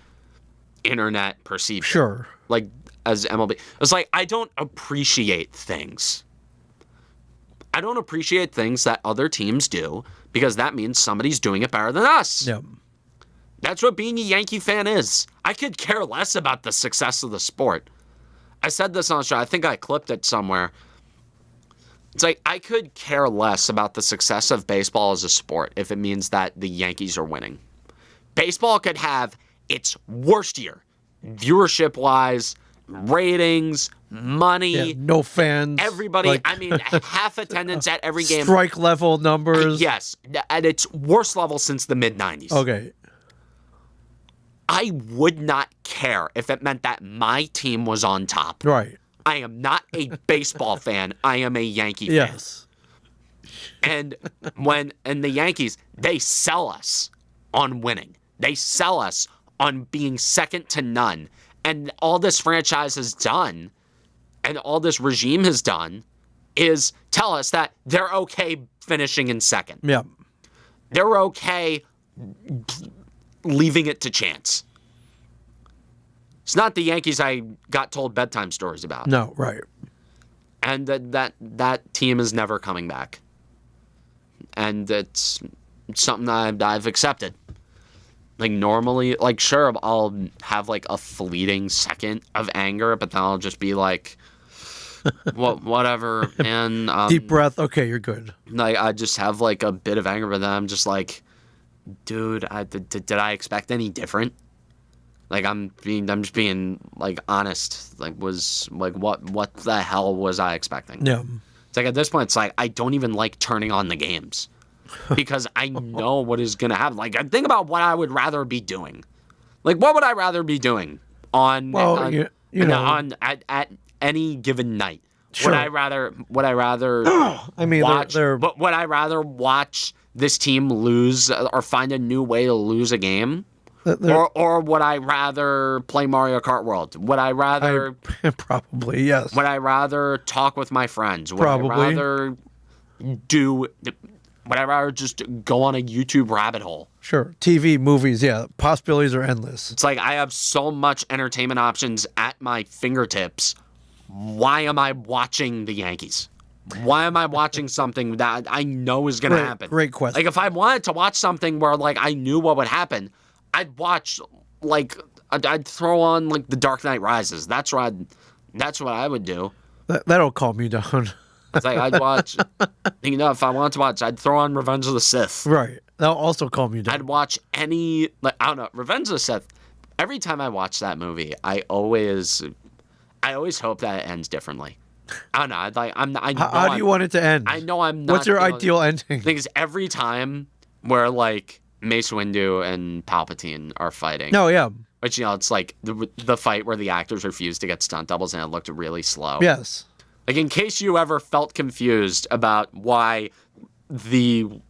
internet perception. Sure. Like as MLB. It's like I don't appreciate things. I don't appreciate things that other teams do because that means somebody's doing it better than us. Yeah. That's what being a Yankee fan is. I could care less about the success of the sport. I said this on the show. I think I clipped it somewhere. It's like I could care less about the success of baseball as a sport if it means that the Yankees are winning. Baseball could have its worst year, viewership-wise, ratings, money. Yeah, no fans. Everybody, like, I mean, half attendance at every game. Strike level numbers. Yes, at its worst level since the mid-'90s. Okay. I would not care if it meant that my team was on top. Right. I am not a baseball fan. I am a Yankee fan. Yes. And the Yankees, they sell us on winning. They sell us on being second to none. And all this franchise has done, and all this regime has done, is tell us that they're okay finishing in second. Yeah. They're okay leaving it to chance. It's not the Yankees I got told bedtime stories about. No, right. And that team is never coming back. And it's something that I've accepted. Like normally, like sure, I'll have like a fleeting second of anger, but then I'll just be like, whatever. And deep breath. Okay, you're good. Like I just have like a bit of anger, but then I'm just like, dude, did I expect any different? Like I'm just being like honest. Like was like what the hell was I expecting? Yeah. It's like at this point, it's like I don't even like turning on the games because I know what is gonna happen. Like I think about what I would rather be doing. Like what would I rather be doing on Well, you know, on at any given night? Sure. Would I rather I mean, watch? they're But would I rather watch this team lose or find a new way to lose a game? Or would I rather play Mario Kart World? Would I rather probably yes. would I rather talk with my friends? Would Probably. I rather would I rather just go on a YouTube rabbit hole? Sure. TV, movies, yeah. Possibilities are endless. It's like I have so much entertainment options at my fingertips. Why am I watching the Yankees? Why am I watching something that I know is going to happen? Great question. Like if I wanted to watch something where like I knew what would happen, I'd watch like I'd throw on like The Dark Knight Rises. That's what I would do. That'll calm you down. It's like I'd watch, you know, if I wanted to watch, I'd throw on Revenge of the Sith. Right. That'll also calm you down. I'd watch any, like, I don't know, Revenge of the Sith. Every time I watch that movie, I always hope that it ends differently. I don't know. How do you want it to end? I know I'm not. What's your ideal ending? Thing is, every time where like Mace Windu and Palpatine are fighting. No, yeah. But you know, it's like the fight where the actors refused to get stunt doubles and it looked really slow. Yes. Like in case you ever felt confused about why the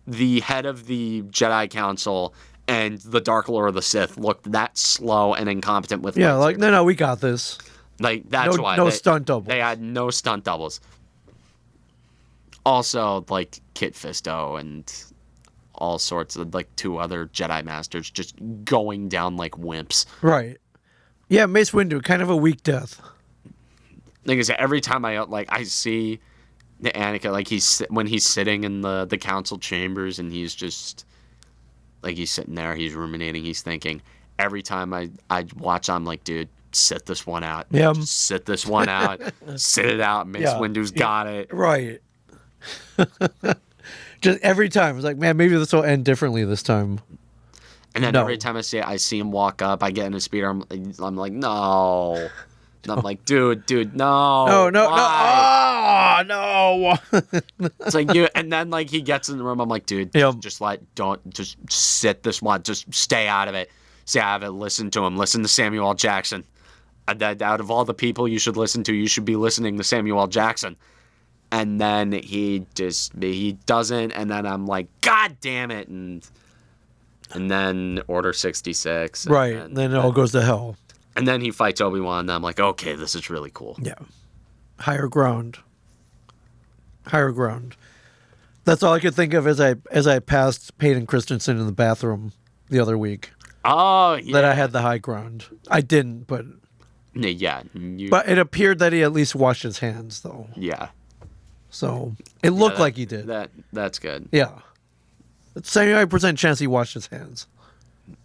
head of the Jedi Council and the Dark Lord of the Sith looked that slow and incompetent with yeah, like no, we got this. Like that's why no stunt doubles. They had no stunt doubles. Also, like Kit Fisto and all sorts of like 2 other Jedi Masters just going down like wimps. Right. Yeah, Mace Windu, kind of a weak death. Like I said, every time I see the Anakin, like when he's sitting in the council chambers and he's just like he's sitting there, he's ruminating, he's thinking. Every time I watch, I'm like, dude, sit this one out. Yeah. Just sit this one out. Sit it out. Mace Windu's got it. Right. Just every time it's like, man, maybe this will end differently this time. And then every time I see him walk up, I get in a speeder. I'm like, no. And I'm like, dude, no. No. Why? Oh, no. It's like and then like he gets in the room. I'm like, dude, just sit this one. Just stay out of it. Stay out of it. Listen to him. Listen to Samuel L. Jackson. Out of all the people you should listen to, you should be listening to Samuel L. Jackson. And then he doesn't. And then I'm like, God damn it. And then Order 66. Right. And then it all goes to hell. And then he fights Obi-Wan, and I'm like, okay, this is really cool. Yeah. Higher ground. That's all I could think of as I passed Peyton Christensen in the bathroom the other week. Oh, yeah. That I had the high ground. I didn't, but... Yeah. But it appeared that he at least washed his hands, though. Yeah. So, it looked like he did. That's good. Yeah. It's 79% chance he washed his hands.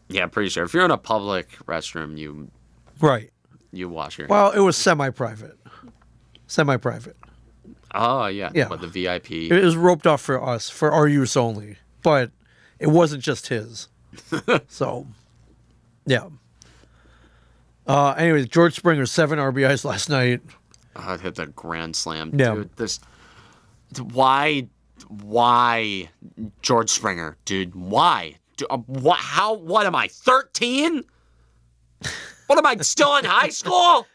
Yeah, I'm pretty sure. If you're in a public restroom, you wash your hands. Well, it was semi-private. Oh, yeah. Yeah. But the VIP. It was roped off for us, for our use only. But it wasn't just his. So, yeah. Anyways, George Springer, 7 RBIs last night. Oh, it hit the grand slam. Yeah. Dude, why George Springer? Dude, why? What am I, 13? What am I, still in high school?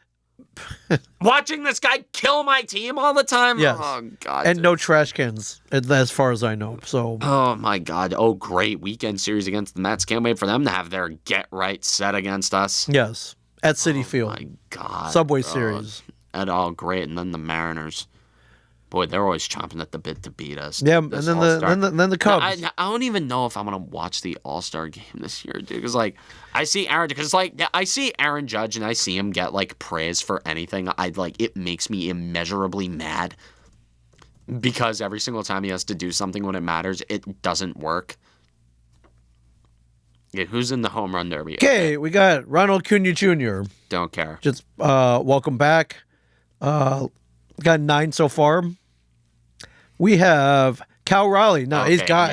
Watching this guy kill my team all the time? Yes. Oh, God. And dude. no trash cans, as far as I know. So. Oh, my God. Oh, great. Weekend series against the Mets. Can't wait for them to have their get right set against us. Yes. At Citi Field. Oh, my God. Subway Series. And all great. And then the Mariners. Boy, they're always chomping at the bit to beat us. Yeah, and then the Cubs. I don't even know if I'm gonna watch the All-Star game this year, dude. Because like, I see Aaron Judge, and I see him get like praise for anything. It makes me immeasurably mad because every single time he has to do something when it matters, it doesn't work. Yeah, who's in the home run derby? Okay, we got Ronald Acuna Jr. Don't care. Just welcome back. Got 9 so far. We have Cal Raleigh. No, Okay, he's got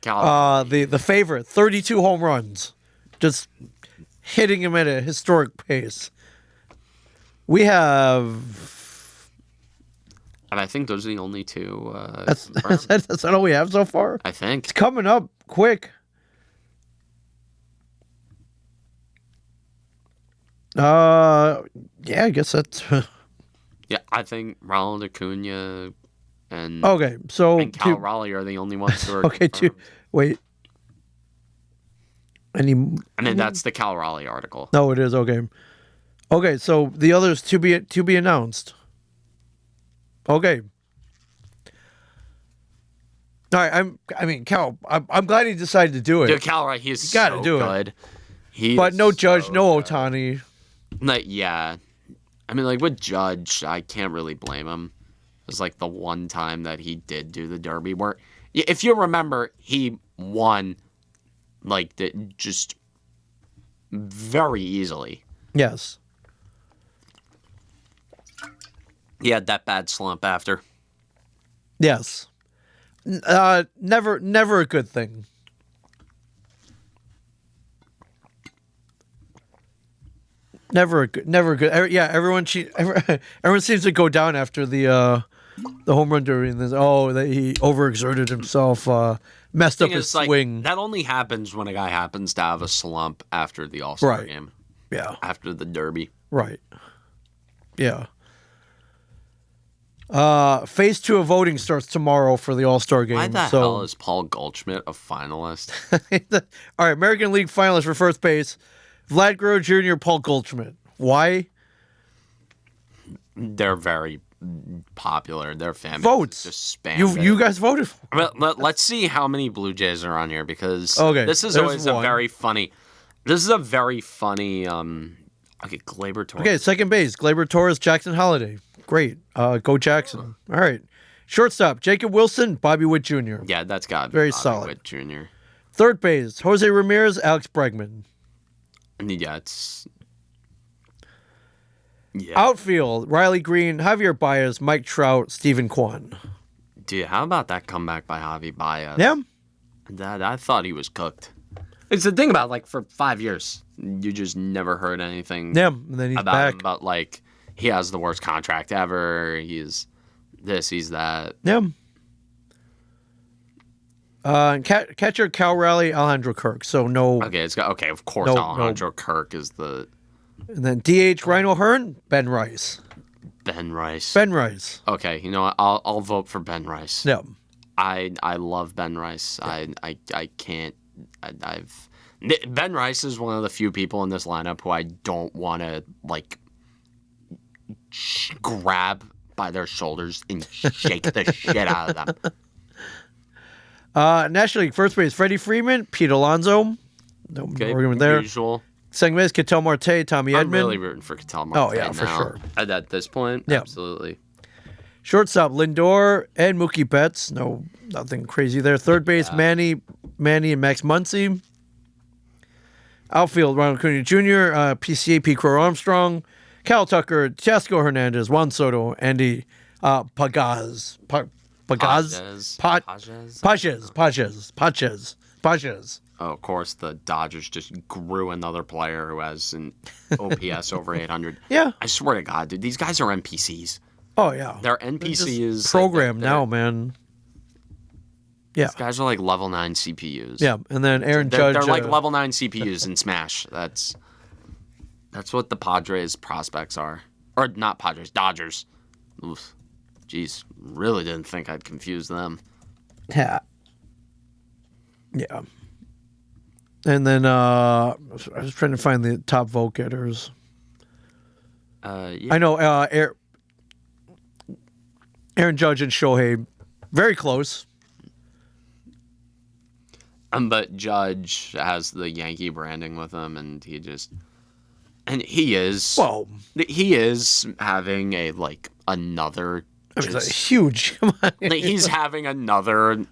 Cal. the favorite, 32 home runs. Just hitting him at a historic pace. We have. And I think those are the only two. That's all we have so far. I think. It's coming up quick. Yeah, I guess that's. Yeah, I think Ronald Acuna and Okay, so Cal Raleigh are the only ones who are okay. Wait. And then that's the Cal Raleigh article. No, it is okay. Okay, so the others to be announced. Okay. All right, Cal. I'm glad he decided to do it. Dude, Cal Raleigh, he's gotta so do good. But no Judge, so no good. Ohtani. Like, yeah. I mean, like, with Judge, I can't really blame him. It was like the one time that he did do the Derby where, if you remember, he won, like, just very easily. Yes. He had that bad slump after. Yes. Never a good thing. Never good. Yeah, everyone seems to go down after the home run derby and this. Oh, that he overexerted himself, messed up his swing. Like, that only happens when a guy happens to have a slump after the All-Star game. Yeah. After the derby. Right. Yeah. Phase 2 of voting starts tomorrow for the All-Star game. Why the hell is Paul Goldschmidt a finalist? All right, American League finalist for first base. Vlad Guerrero Jr., Paul Goldschmidt. Why? They're very popular. Their fan votes. Just spam. You guys voted for them. Let's see how many Blue Jays are on here because this is always one. a very funny. This is a very funny. Okay, Gleyber Torres. Okay, second base, Gleyber Torres, Jackson Holiday. Great. Go Jackson. All right. Shortstop, Jacob Wilson, Bobby Witt Jr. Yeah, that's got to be very Bobby solid. Witt Jr. Third base, Jose Ramirez, Alex Bregman. Yeah, it's. Yeah. Outfield, Riley Green, Javier Baez, Mike Trout, Stephen Kwan. Dude, how about that comeback by Javi Baez? Yeah. I thought he was cooked. It's the thing about, like, for 5 years, you just never heard anything and then he's about back. him, about, like, he has the worst contract ever. He's this, he's that. Yeah. Catcher, Cal Raleigh, Alejandro Kirk. So no. Okay, of course, Alejandro Kirk is the. And then DH, Rhino Hearn, Ben Rice. Ben Rice. Okay, you know what? I'll vote for Ben Rice. Yeah. I love Ben Rice. Yeah. I can't. Ben Rice is one of the few people in this lineup who I don't want to, like, grab by their shoulders and shake the shit out of them. National League first base, Freddie Freeman, Pete Alonso. No argument there. Usual. Second base, Ketel Marte, Tommy Edman. I'm really rooting for Ketel Marte. Oh yeah, for sure. At this point, yeah. Absolutely. Shortstop, Lindor and Mookie Betts. No, nothing crazy there. Third base, Manny and Max Muncy. Outfield, Ronald Acuna Jr., PCA, Pete Crow Armstrong, Cal Tucker, Chasco Hernandez, Juan Soto, Andy Pages. Oh, of course, the Dodgers just grew another player who has an OPS over 800. Yeah. I swear to God, dude, these guys are NPCs. Oh, yeah. They're NPCs. Programmed now, man. Yeah. These guys are like level 9 CPUs. Yeah, and then Aaron Judge. They're like level 9 CPUs in Smash. That's what the Padres prospects are. Or not Padres, Dodgers. Oof. Jeez, really didn't think I'd confuse them. Yeah. Yeah. And then I was trying to find the top vote getters. Yeah. I know Aaron Judge and Shohei, very close. But Judge has the Yankee branding with him, and he is. Well, he is having another. I mean, it's a huge. He's having another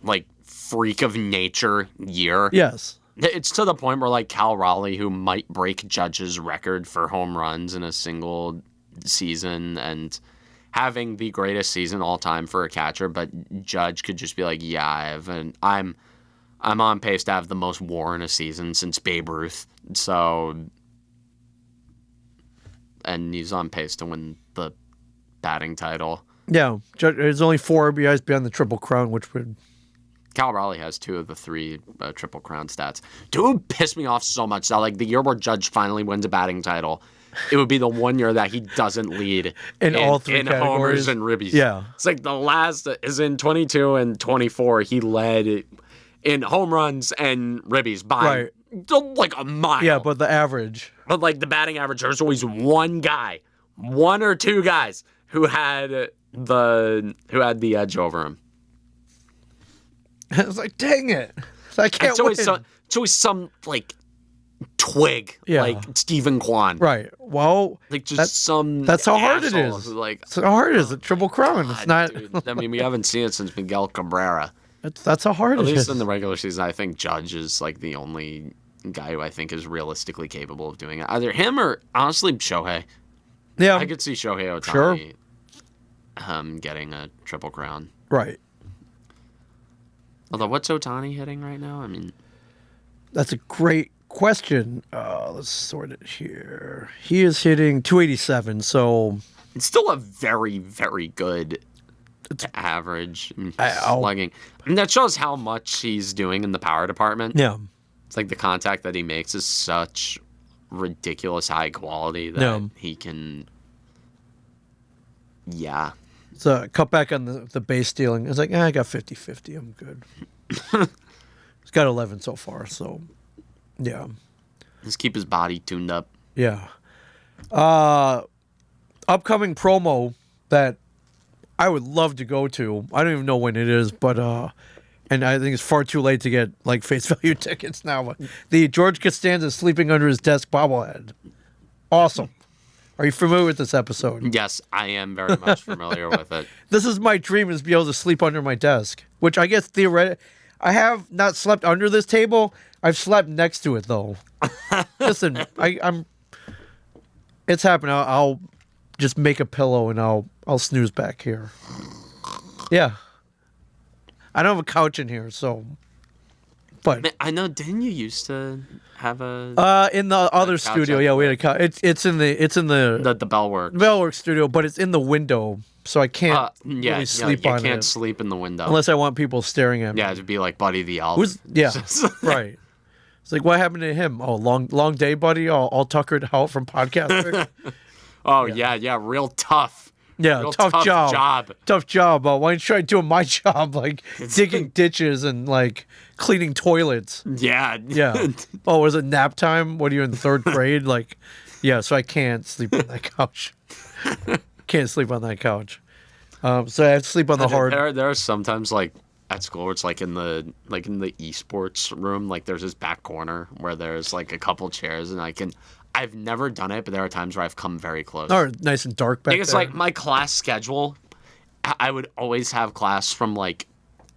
freak of nature year. Yes. It's to the point where Cal Raleigh, who might break Judge's record for home runs in a single season, and having the greatest season all time for a catcher, but Judge could just be like, yeah, I'm on pace to have the most WAR in a season since Babe Ruth. So and he's on pace to win the batting title. Yeah, there's only 4 RBIs beyond the Triple Crown, which would. Cal Raleigh has 2 of the 3 Triple Crown stats. Dude pissed me off so much that like the year where Judge finally wins a batting title, it would be the one year that he doesn't lead in all 3 in categories. homers and ribbies. Yeah, it's like the last is in 22 and 24. He led in home runs and ribbies by like a mile. Yeah, but the average. But like the batting average, there's always one or 2 guys who had the edge over him. I was like, dang it. I can't win. It's always some, like, twig, like Stephen Kwan. Right. Well, like, just some That's how hard it is. Who, like, that's how hard it is. A Triple Crown. It's not. Dude, I mean, we haven't seen it since Miguel Cabrera. That's how hard it is. At least in the regular season, I think Judge is, like, the only guy who I think is realistically capable of doing it. Either him or, honestly, Shohei. Yeah. I could see Shohei Ohtani getting a Triple Crown. Right. Although, what's Ohtani hitting right now? I mean, that's a great question. Let's sort it here. He is hitting 287, so it's still a very, very good average slugging. And that shows how much he's doing in the power department. Yeah. It's like the contact that he makes is such ridiculous high quality that he can. Yeah. So cut back on the base stealing. It's like, I got 50-50. I'm good. He's got 11 so far, so yeah. Just keep his body tuned up. Yeah. Upcoming promo that I would love to go to. I don't even know when it is, but and I think it's far too late to get like face value tickets now. But the George Costanza sleeping under his desk bobblehead. Awesome. Are you familiar with this episode? Yes, I am very much familiar with it. This is my dream, is to be able to sleep under my desk, which I guess theoretically, I have not slept under this table. I've slept next to it though. Listen, I'm. It's happened. I'll just make a pillow and I'll snooze back here. Yeah. I don't have a couch in here, so. But I know. Didn't you used to have a? In the other studio, yeah, we had a couch. It's in the Bellworks studio, but it's in the window, so I can't really sleep on it. You can't sleep in the window unless I want people staring at me. Yeah, it'd be like Buddy the Elf. Right. It's like, what happened to him? Oh, long day, Buddy. All tuckered out from podcasting. Yeah, real tough. Yeah, real tough job. Tough job. Why don't you try doing my job, like digging ditches and like cleaning toilets? Yeah. Oh, was it nap time? What are you in 3rd grade? Like, yeah. So I can't sleep on that couch. Can't sleep on that couch. So I have to sleep on the hard. There are sometimes like at school where it's like in the esports room, like there's this back corner where there's like a couple chairs and I've never done it, but there are times where I've come very close. Oh, nice and dark back there. It's like my class schedule. I would always have class from like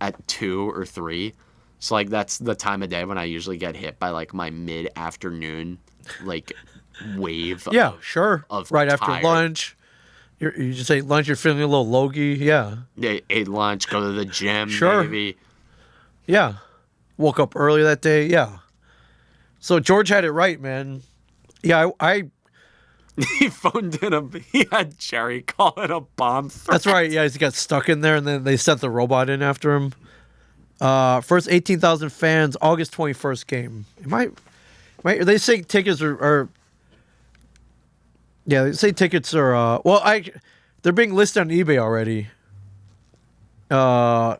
at 2 or 3. So like that's the time of day when I usually get hit by like my mid-afternoon like wave. Yeah, sure. Right tired. After lunch. You just ate lunch, you're feeling a little logy. Yeah. Ate lunch, go to the gym, sure. maybe. Yeah. Woke up early that day. Yeah. So George had it right, man. Yeah, He phoned in he had Jerry call it a bomb threat. That's right. Yeah, he got stuck in there, and then they sent the robot in after him. First 18,000 fans, August 21st game. They say tickets are yeah, they say tickets are they're being listed on eBay already. For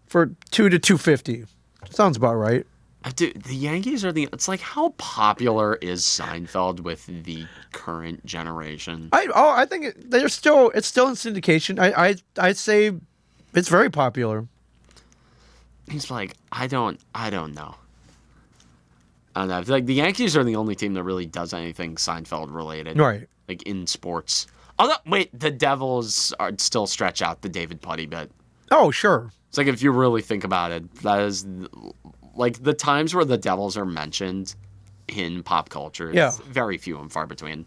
$200 to $250. Sounds about right. Dude, the Yankees are it's like, how popular is Seinfeld with the current generation? I think it's still in syndication. I'd say it's very popular. He's like, I don't know. I don't know. Like the Yankees are the only team that really does anything Seinfeld related, right? Like in sports. Although, wait, the Devils are still stretch out the David Putty bit. Oh, sure. It's like if you really think about it, that is like the times where the Devils are mentioned in pop culture. It's very few and far between.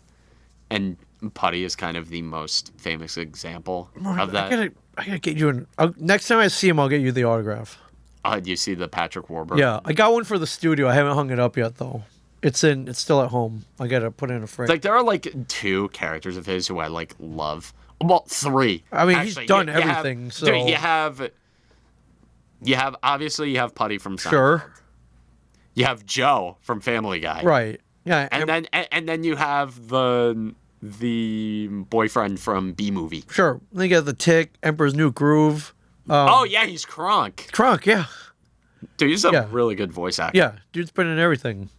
And Putty is kind of the most famous example of that. I gotta get you next time I see him, I'll get you the autograph. Do you see the Patrick Warburton? Yeah, I got one for the studio. I haven't hung it up yet, though. It's still at home. I gotta put it in a frame. Like there are like 2 characters of his who I like love. Well, 3. I mean, actually. he's done You have- everything. So dude, you have obviously you have Putty from Seinfeld. sure, You have Joe from Family Guy. right? Yeah, And then you have the boyfriend from B Movie. sure. Then you got the Tick, Emperor's New Groove. Oh yeah, he's Kronk. Kronk, yeah, Dude, he's a Yeah. really good voice actor. yeah. Dude's been in everything.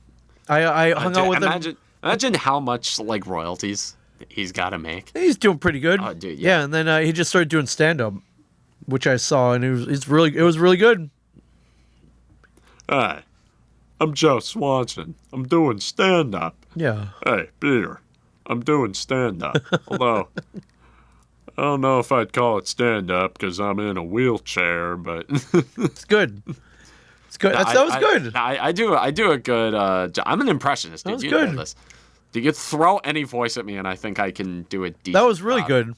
I hung out with him. Imagine how much like royalties he's got to make. He's doing pretty good. Oh, dude, yeah. yeah. And then he just started doing stand up, which I saw, and it was really good. Hi, I'm Joe Swanson. I'm doing stand up. Yeah. Hey, Peter, I'm doing stand up. Although I don't know if I'd call it stand up because I'm in a wheelchair, but It's good. It's good. That was good. I do a good. I'm an impressionist. Dude. was You know good. this. You could throw any voice at me, and I think I can do it. That was really good.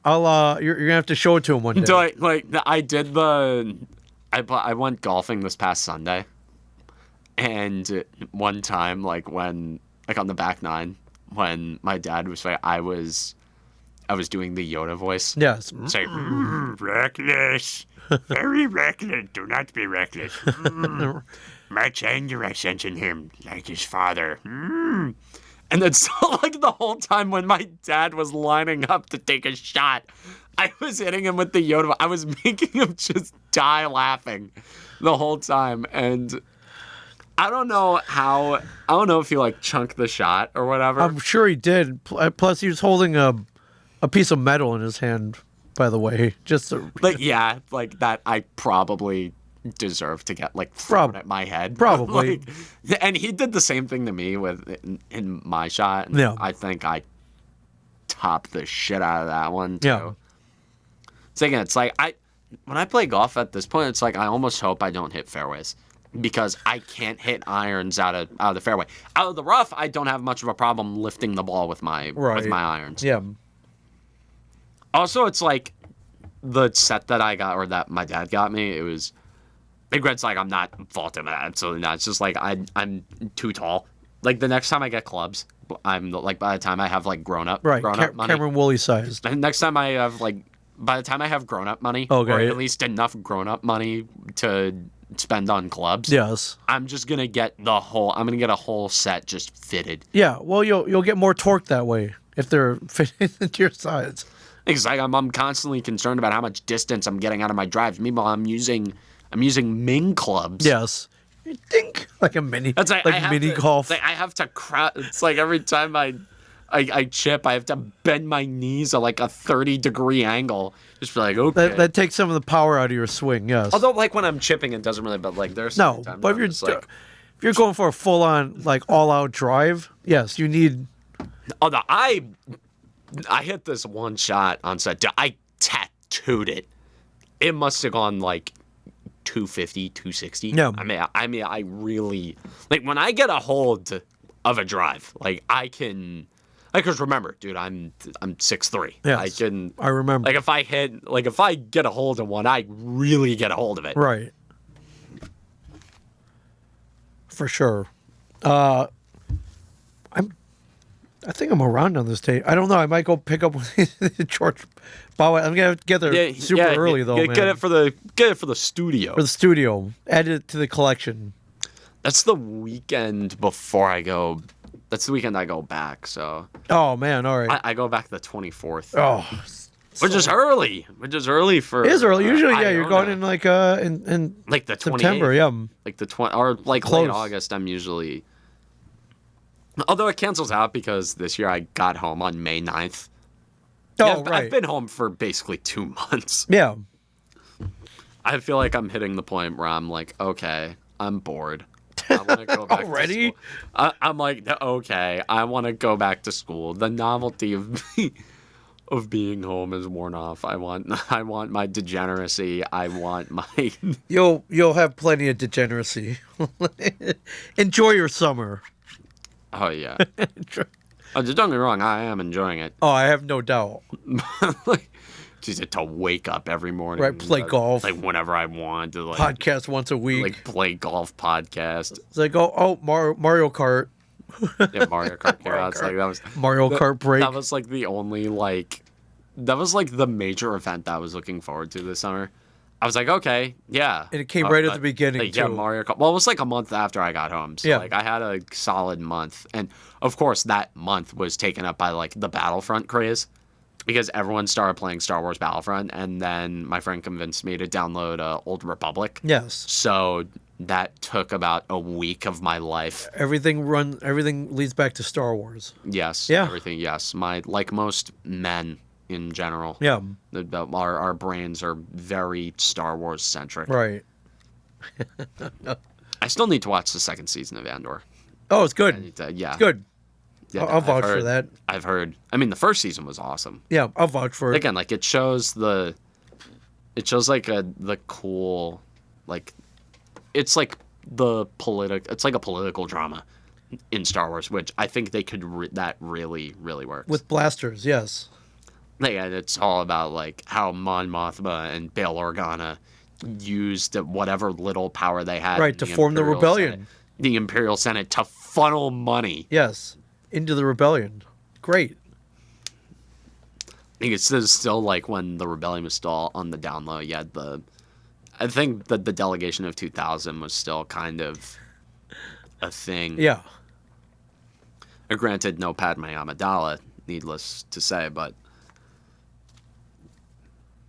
You're gonna have to show it to him one day. So I did I went golfing this past Sunday, and one time when on the back nine when my dad was fighting, I was doing the Yoda voice. Yes. Say, reckless, very reckless. Do not be reckless. Much anger I sense in him, like his father. And then so like the whole time when my dad was lining up to take a shot, I was hitting him with the Yoda. I was making him just die laughing the whole time. And I don't know if he like chunked the shot or whatever. I'm sure he did. Plus, he was holding a piece of metal in his hand. By the way, just Like yeah, like that. I probably deserve to get like thrown at my head. Probably. And he did the same thing to me in my shot. And Yeah. I think I topped the shit out of that one too. Yeah. So again, it's like when I play golf at this point, it's like I almost hope I don't hit fairways because I can't hit irons out of the fairway. Out of the rough, I don't have much of a problem lifting the ball with my irons. Yeah. Also, it's like the set that I got or that my dad got me. It was Big Red's like I'm not faulting that. Absolutely not. It's just like I'm too tall. Like the next time I get clubs, I'm like by the time I have like grown up money. Cameron Woolley sized. And next time I have by the time I have grown up money, Okay. or at least enough grown up money to spend on clubs. Yes. I'm just gonna get I'm gonna get a whole set just fitted. Yeah. Well, you'll get more torque that way if they're fitting into your size. It's like I'm constantly concerned about how much distance I'm getting out of my drives. Meanwhile, I'm using Ming clubs. Yes. You think like a mini, That's like mini golf. It's like I have to It's like every time I chip, I have to bend my knees at like a 30-degree angle. Just be like, okay. That takes some of the power out of your swing. Yes. Although, like when I'm chipping, it doesn't really. But like, there's No, times but where I'm if just like, you're going for a full on like all out drive, yes, you need. although I hit this one shot on set. I tattooed it. It must have gone like 250, 260. Yeah. I mean, I really like when I get a hold of a drive. Like I can, because remember, dude, I'm 6'3". Yes, I can. I remember. Like if I get a hold of one, I really get a hold of it. Right. For sure. I think I'm around on this tape. I don't know. I might go pick up George Bow. I'm gonna get there super early though, man. Get it for the studio. For the studio. Add it to the collection. That's the weekend before I go. That's the weekend I go back. So. Oh man! All right. I go back the 24th. Oh. Which is early. Which is early for. It is early. Usually, yeah, you're Iona. going in like in like the 28th. September. Yeah. Like the 20 or like Close. late August. I'm usually. Although it cancels out because this year I got home on May 9th. Oh, Yeah, right. I've been home for basically 2 months. Yeah. I feel like I'm hitting the point where I'm like, okay, I'm bored. I want to go back Already? to school. I'm like, okay, I want to go back to school. The novelty of being home is worn off. I want my degeneracy. I want my You'll have plenty of degeneracy. Enjoy your summer. Oh yeah. Oh, just don't get me wrong, I am enjoying it. Oh, I have no doubt. Like, to wake up every morning, Right, play golf. like whenever I want to, like Podcast once a week. like play golf podcast. It's like, Mario Kart. Yeah, Mario Kart. Yeah, it's like that was Mario Kart break. That was like the only that was like the major event that I was looking forward to this summer. I was like, okay, yeah. And it came right at the beginning, like, yeah, too. Mario Kart. Well, it was like a month after I got home. So, Yeah. like, I had a solid month. And, of course, that month was taken up by, like, the Battlefront craze. Because everyone started playing Star Wars Battlefront. And then my friend convinced me to download Old Republic. Yes. So that took about a week of my life. Everything leads back to Star Wars. Yes. Yeah. Everything, yes. Like most men in general. Yeah. Our brains are very Star Wars centric. Right. I still need to watch the second season of Andor. Oh, it's good. I need to, yeah. It's good. Yeah, I'll vouch for that. I've heard. I mean, the first season was awesome. Yeah, I'll vouch for it. Again, like it shows like the cool, like it's like it's like a political drama in Star Wars, which I think they could that really works. With blasters, yes. Yeah, it's all about like how Mon Mothma and Bail Organa used whatever little power they had, Right, to form the Imperial rebellion. Senate, the Imperial Senate, to funnel money. Yes, into the rebellion. Great. I think it's still like when the rebellion was still on the down low. You had I think that the delegation of 2000 was still kind of a thing. Yeah. Granted, no Padme Amidala, needless to say, but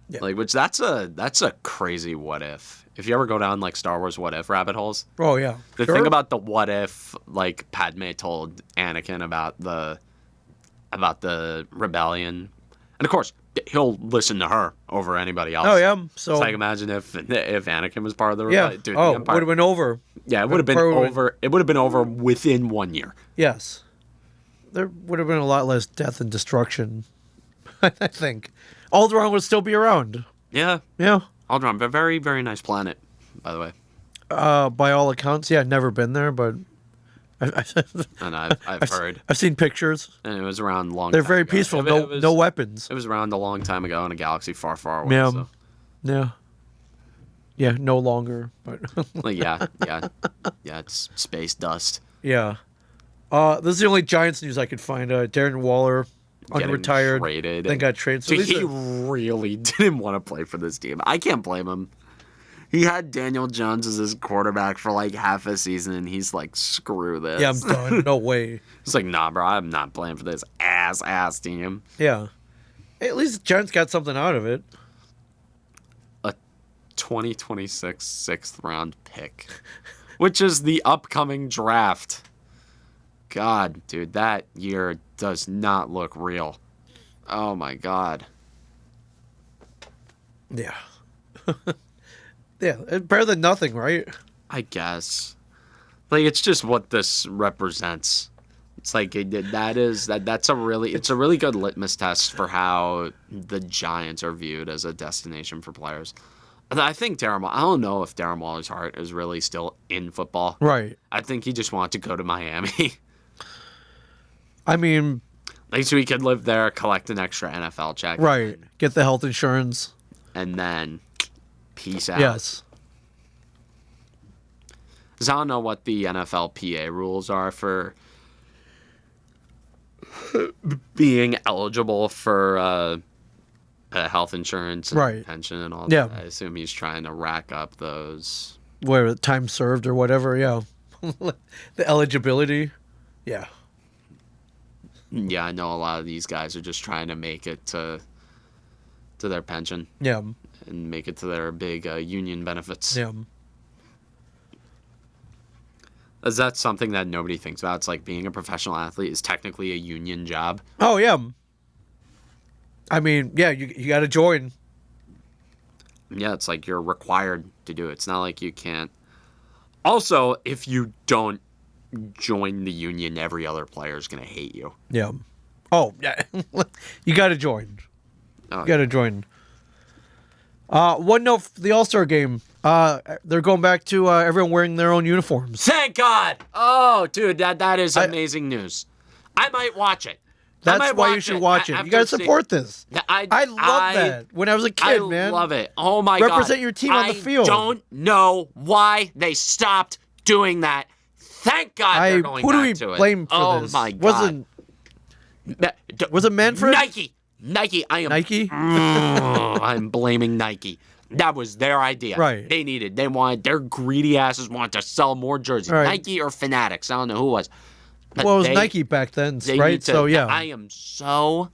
Yeah. like, which that's a crazy what if. If you ever go down like Star Wars what if rabbit holes, Oh, yeah. the Sure. thing about the what if, like Padme told Anakin about the rebellion, and of course he'll listen to her over anybody else. Oh, yeah. So, So like, imagine if Anakin was part of the rebellion. yeah. Dude, Oh, the would Empire, have been over. yeah, it would have been Empire would- over. It would have been over within 1 year. Yes. There would have been a lot less death and destruction, I think. Alderaan would still be around. Yeah, Yeah. Alderaan, a very very nice planet, by the way. By all accounts, yeah, never been there, but And I've heard, I've seen pictures. and it was around a long. They're time very ago. peaceful. It No weapons. It was around a long time ago in a galaxy far, far away. Yeah. So. Yeah. Yeah, no longer, but Like, yeah. It's space dust. yeah. This is the only Giants news I could find. Darren Waller, Getting unretired, traded. then got traded. So So at least he really didn't want to play for this team. I can't blame him. He had Daniel Jones as his quarterback for like half a season, and he's like, "Screw this." yeah, I'm done. No way. It's like, nah, bro, I'm not playing for this ass team. Yeah. Hey, at least the Giants got something out of it. A 2026 sixth round pick, which is the upcoming draft. God, dude, that year does not look real. Oh my God. Yeah. Yeah, it's better than nothing, right? I guess. Like, it's just what this represents. It's like that's a really good litmus test for how the Giants are viewed as a destination for players. And I think I don't know if Darren Waller's heart is really still in football. Right. I think he just wanted to go to Miami. I mean, Like, so he could live there, collect an extra NFL check. right. Get the health insurance. And then peace out. Yes. Because I don't know what the NFLPA rules are for being eligible for health insurance and Right. pension and all Yeah. that. I assume he's trying to rack up those. Where time served or whatever, yeah. The eligibility. Yeah. Yeah, I know a lot of these guys are just trying to make it to their pension Yeah. and make it to their big union benefits. Yeah. Is that something that nobody thinks about? It's like being a professional athlete is technically a union job. Oh, yeah. I mean, yeah, you got to join. Yeah, it's like you're required to do it. It's not like you can't. Also, if you don't join the union, every other player is going to hate you. Yeah. Oh, yeah. You got to join. Oh, You got to join. One note for the All-Star game. They're going back to everyone wearing their own uniforms. Thank God! Oh, dude, that is amazing news. I might watch it. That's might why you watch should it watch it. You gotta support this. I love that. When I was a kid, I man. love it. Oh my God. Represent your team on the field. I don't know why they stopped doing that. Thank God they're going who do we back to it. blame for oh this? my God. Was it Manfred? Nike. I am Nike? I'm blaming Nike. That was their idea. Right. Their greedy asses want to sell more jerseys. Right. Nike or Fanatics. I don't know who it was. But Well, it was Nike back then, right? So, yeah. I am so...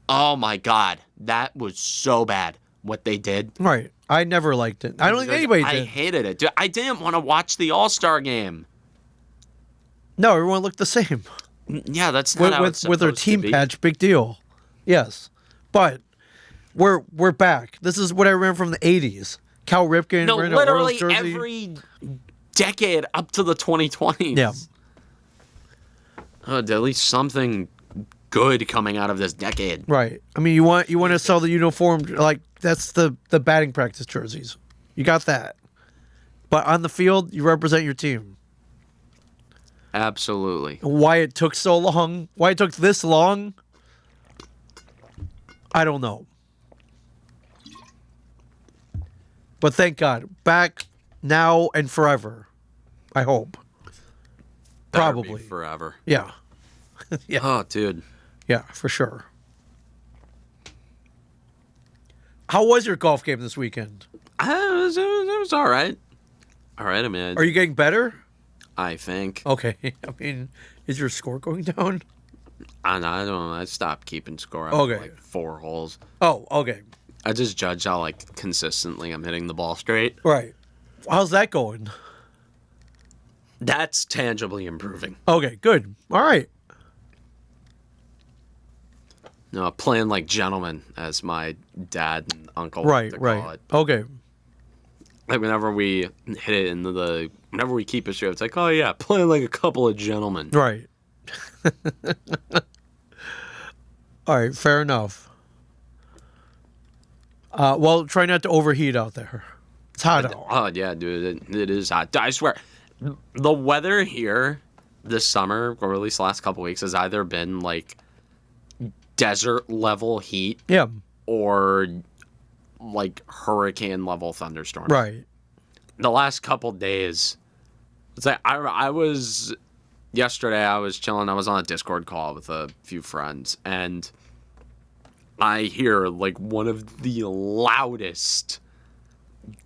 Oh, my God. That was so bad, what they did. Right. I never liked it. I don't think anybody did. I hated it. Dude, I didn't want to watch the All-Star game. No, everyone looked the same. Yeah, that's not how it's with their supposed to team be. patch, big deal. Yes. But we're back. This is what I remember from the 80s. Cal Ripken No, wearing a literally Orioles jersey. every decade up to the 2020s. Yeah. At least something good coming out of this decade. Right. I mean, you want to sell the uniform, like that's the batting practice jerseys. You got that. But on the field, you represent your team. Absolutely. Why it took so long, why it took this long, I don't know. But thank God, back now and forever. I hope. Better be Probably. forever. Yeah. Yeah. Oh, dude. Yeah, for sure. How was your golf game this weekend? It was all right. All right, I mean, Are you getting better? I think. Okay. I mean, is your score going down? I don't know. I stopped keeping score after Okay. like 4 holes. Oh, okay. I just judge how like consistently I'm hitting the ball straight. Right. How's that going? That's tangibly improving. Okay, good. All right. No, playing like gentlemen, as my dad and uncle Right, like to call right. it. Okay. Like whenever we hit it into whenever we keep a show, it's like, oh yeah, playing like a couple of gentlemen. Right. All right, fair enough. Well, try not to overheat out there. It's hot out. Oh yeah, dude, it is hot. I swear, the weather here this summer, or at least the last couple weeks, has either been like desert level heat Yeah. or like hurricane level thunderstorm. Right. The last couple days, it's like I was yesterday. I was chilling. I was on a Discord call with a few friends, and I hear like one of the loudest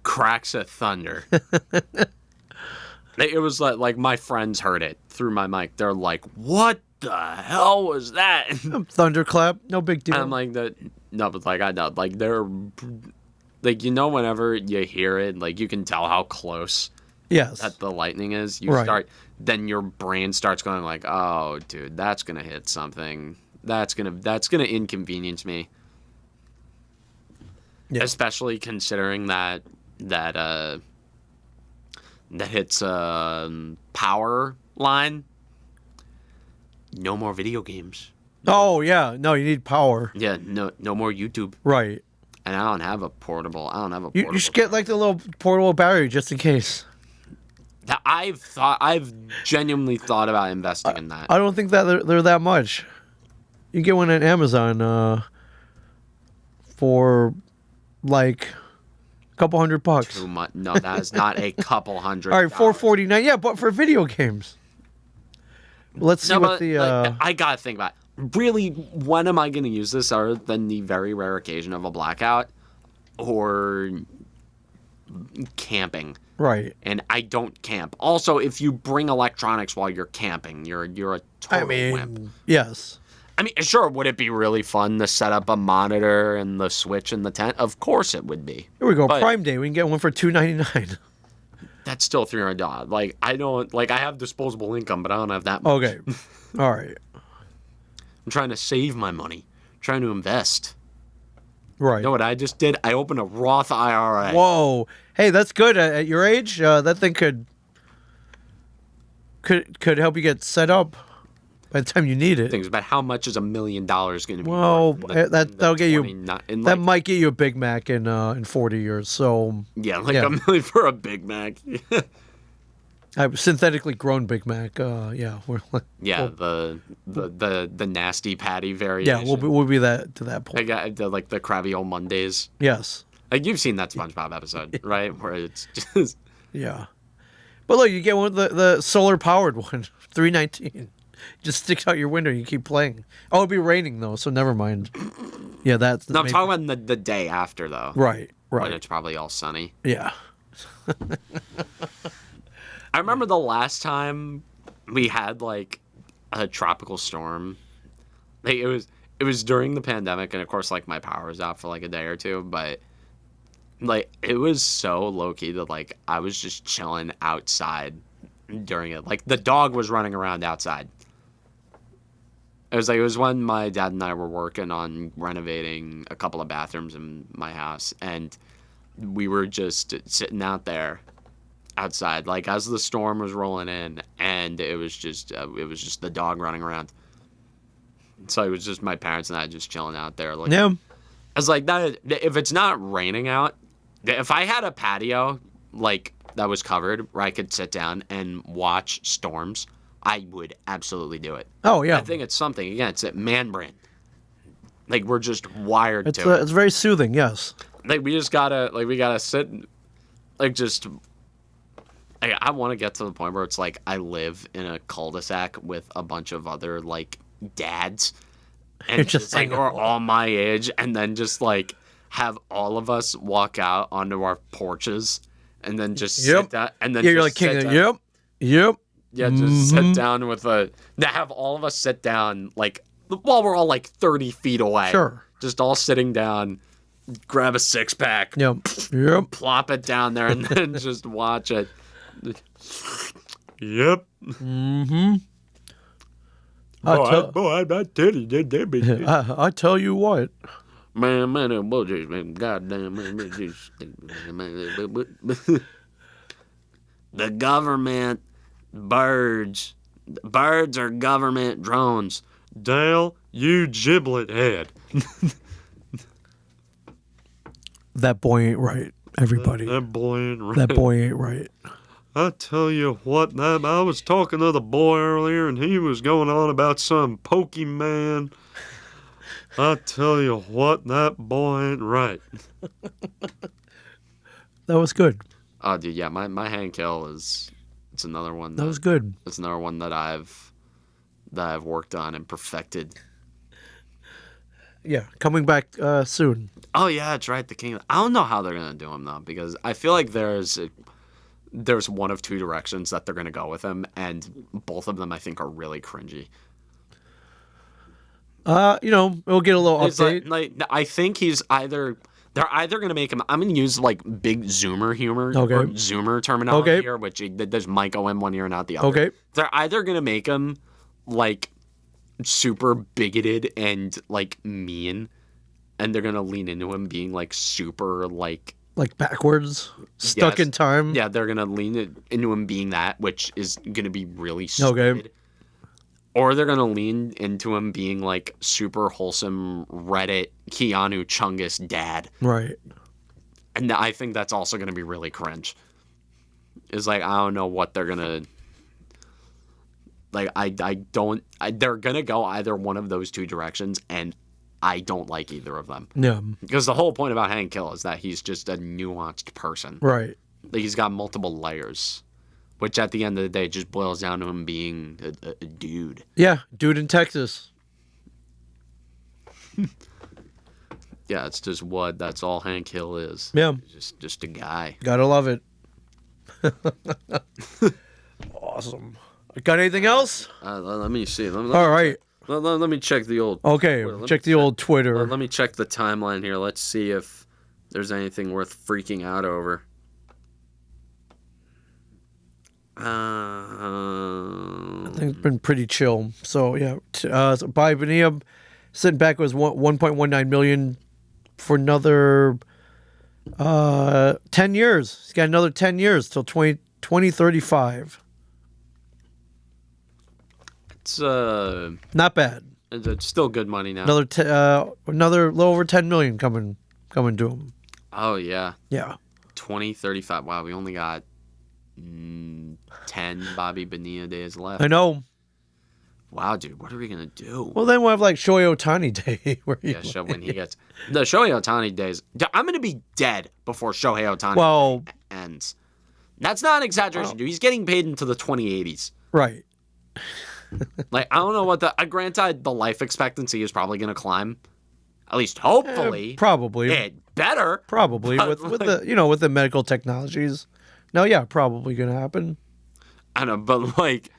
cracks of thunder. It was like my friends heard it through my mic. They're like, "What the hell was that?" Thunderclap, no big deal. I'm like, no, but like I know, like they're like, you know, whenever you hear it, like you can tell how close Yes. that the lightning is. Right. Then your brain starts going like, oh, dude, that's gonna hit something. That's gonna inconvenience me. Yeah. Especially considering that hits power line. No more video games. Oh, yeah. No, you need power. Yeah, no more YouTube. Right. And I don't have a portable. You should get like the little portable battery just in case. I've genuinely thought about investing in that. I don't think that they're that much. You get one on Amazon for like a couple $100. Too much. No, that is not a couple $100. All right, $449. Yeah, but for video games. Let's see what the. Like, I gotta think about it. Really, when am I gonna use this other than the very rare occasion of a blackout or camping? Right. And I don't camp. Also, if you bring electronics while you're camping, you're a total wimp. Yes. I mean, sure, would it be really fun to set up a monitor and the switch in the tent? Of course it would be. Here we go. But Prime Day. We can get one for $299. that's still $300. Like, I don't, like, I have disposable income, but I don't have that much. Okay. All right. I'm trying to save my money, trying to invest. Right. You know what I just did? I opened a Roth IRA. Whoa. Hey, that's good. At your age, that thing could help you get set up by the time you need it. Things about how much is $1 million going to be? Well, worth that'll get you. That like, might get you a Big Mac in 40 years. So yeah, like $1 million for a Big Mac. I synthetically grown Big Mac. Yeah, we're Yeah, the nasty patty yeah, variation. we'll be that to that I point. got like the Krabby Old Mondays. Yes. Like you've seen that SpongeBob episode, right? Where it's just Yeah. But look, you get one of the solar powered one, 319. Just sticks out your window. And you keep playing. Oh, it'll be raining though, so never mind. Yeah, that's no. I'm talking about the day after though, right, when right. it's probably all sunny. Yeah. I remember the last time we had like a tropical storm. Like it was during the pandemic, and of course, like my power was out for like a day or two, but like it was so low key that like I was just chilling outside during it. Like the dog was running around outside. It was when my dad and I were working on renovating a couple of bathrooms in my house, and we were just sitting out there outside, like as the storm was rolling in, and it was just the dog running around. So it was just my parents and I just chilling out there. Like, Yeah. I was like, that if it's not raining out, if I had a patio like that was covered where I could sit down and watch storms, I would absolutely do it. Oh yeah. I think it's something. Again, it's that man brain. Like we're just wired It's to it. it's very soothing. Yes. Like we gotta sit, like just. I want to get to the point where it's like I live in a cul-de-sac with a bunch of other like dads, and You're just just like hanging are out. all my age, and then just like have all of us walk out onto our porches, and then just Yep. sit down, and then Yeah, you're just like king. sit Of, down. yep. Yep. Yeah, just sit down with to have all of us sit down like while we're all like 30 feet away. Sure. Just all sitting down, grab a six pack, Yep. Yep. plop it down there, and then just watch it. Yep. I tell you, they be I tell you what. man, goddamn, the government, birds are government drones. Dale, you giblet head. That boy ain't right. Everybody. That boy ain't right. That boy ain't right. I tell you what, I was talking to the boy earlier, and he was going on about some Pokemon. I tell you what, that boy ain't right. That was good. Oh, dude, yeah, my Hank Hill it's another one. That was good. It's another one that I've worked on and perfected. Yeah, coming back soon. Oh yeah, that's right, the King. I don't know how they're gonna do him though, because I feel like there's one of two directions that they're gonna go with him, and both of them I think are really cringy. We'll get a little It's update. like I think they're either gonna make him. I'm gonna use like big Zoomer humor Okay. or Zoomer terminology Okay. here, which this might go in one ear and out the other. Okay. They're either gonna make him like super bigoted and like mean, and they're gonna lean into him being like super like Like backwards, stuck Yes. in time. yeah, they're gonna into him being that, which is gonna be really stupid. Okay. Or they're gonna lean into him being like super wholesome Reddit Keanu Chungus dad, Right. and I think that's also gonna be really cringe. It's like I don't know what they're gonna. Like they're gonna go either one of those two directions, and I don't like either of them. Yeah. Because the whole point about Hank Hill is that he's just a nuanced person. Right. Like he's got multiple layers, which at the end of the day just boils down to him being a dude. Yeah, dude in Texas. Yeah, it's just that's all Hank Hill is. Yeah. He's just a guy. Gotta love it. Awesome. Got anything else? Let me see. All right. Let me check the old. Okay. Let me Check the old Twitter. Let me check the timeline here. Let's see if there's anything worth freaking out over. I think it's been pretty chill. So yeah, so Bobby Bonilla sitting back was 1.19 million for another 10 years. He's got another 10 years till 2035. It's Not bad. it's still good money now. Another little over 10 million coming to him. Oh yeah, Yeah. 2035. Wow, we only got 10 Bobby Bonilla days left. I know. Wow, dude, what are we gonna do? Well, then we'll have like Shohei Ohtani Day. Where Yeah, when he gets the Shohei Ohtani days. I'm gonna be dead before Shohei Ohtani Well, ends. That's not an exaggeration, dude. He's getting paid into the 2080s. right. Like, I don't know what granted, the life expectancy is probably gonna climb. At least, hopefully, Probably. it better. Probably But, with the with the medical technologies. No, yeah, probably gonna happen. I don't know, but like,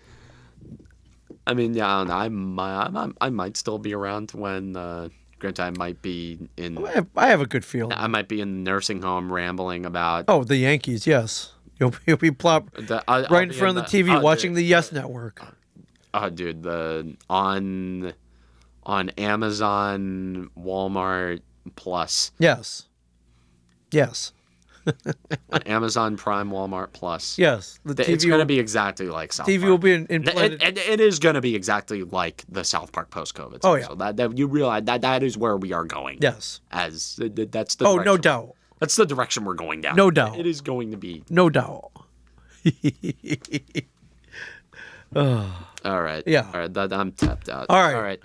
I mean, yeah, I don't know. I might still be around when. Granted, I might be in. I have a good feeling. I might be in the nursing home rambling about. Oh, the Yankees, yes. You'll be plop right in front of the TV watching the Yes Network. Dude, on Amazon, Walmart Plus. Yes. On Amazon Prime, Walmart Plus. Yes. It's going to be exactly like South TV Park. will be implanted. It is going to be exactly like the South Park post-COVID. Oh, yeah. So that you realize that is where we are going. Yes. That's the Oh, direction. no doubt. That's the direction we're going down. No doubt. It is going to be. No doubt. All right. Yeah. All right. I'm tapped out. All right. All right.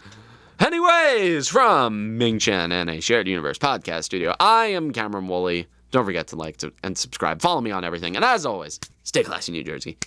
Anyways, from Ming Chen and a Shared Universe podcast studio, I am Cameron Woolley. Don't forget to like and subscribe. Follow me on everything. And as always, stay classy, New Jersey.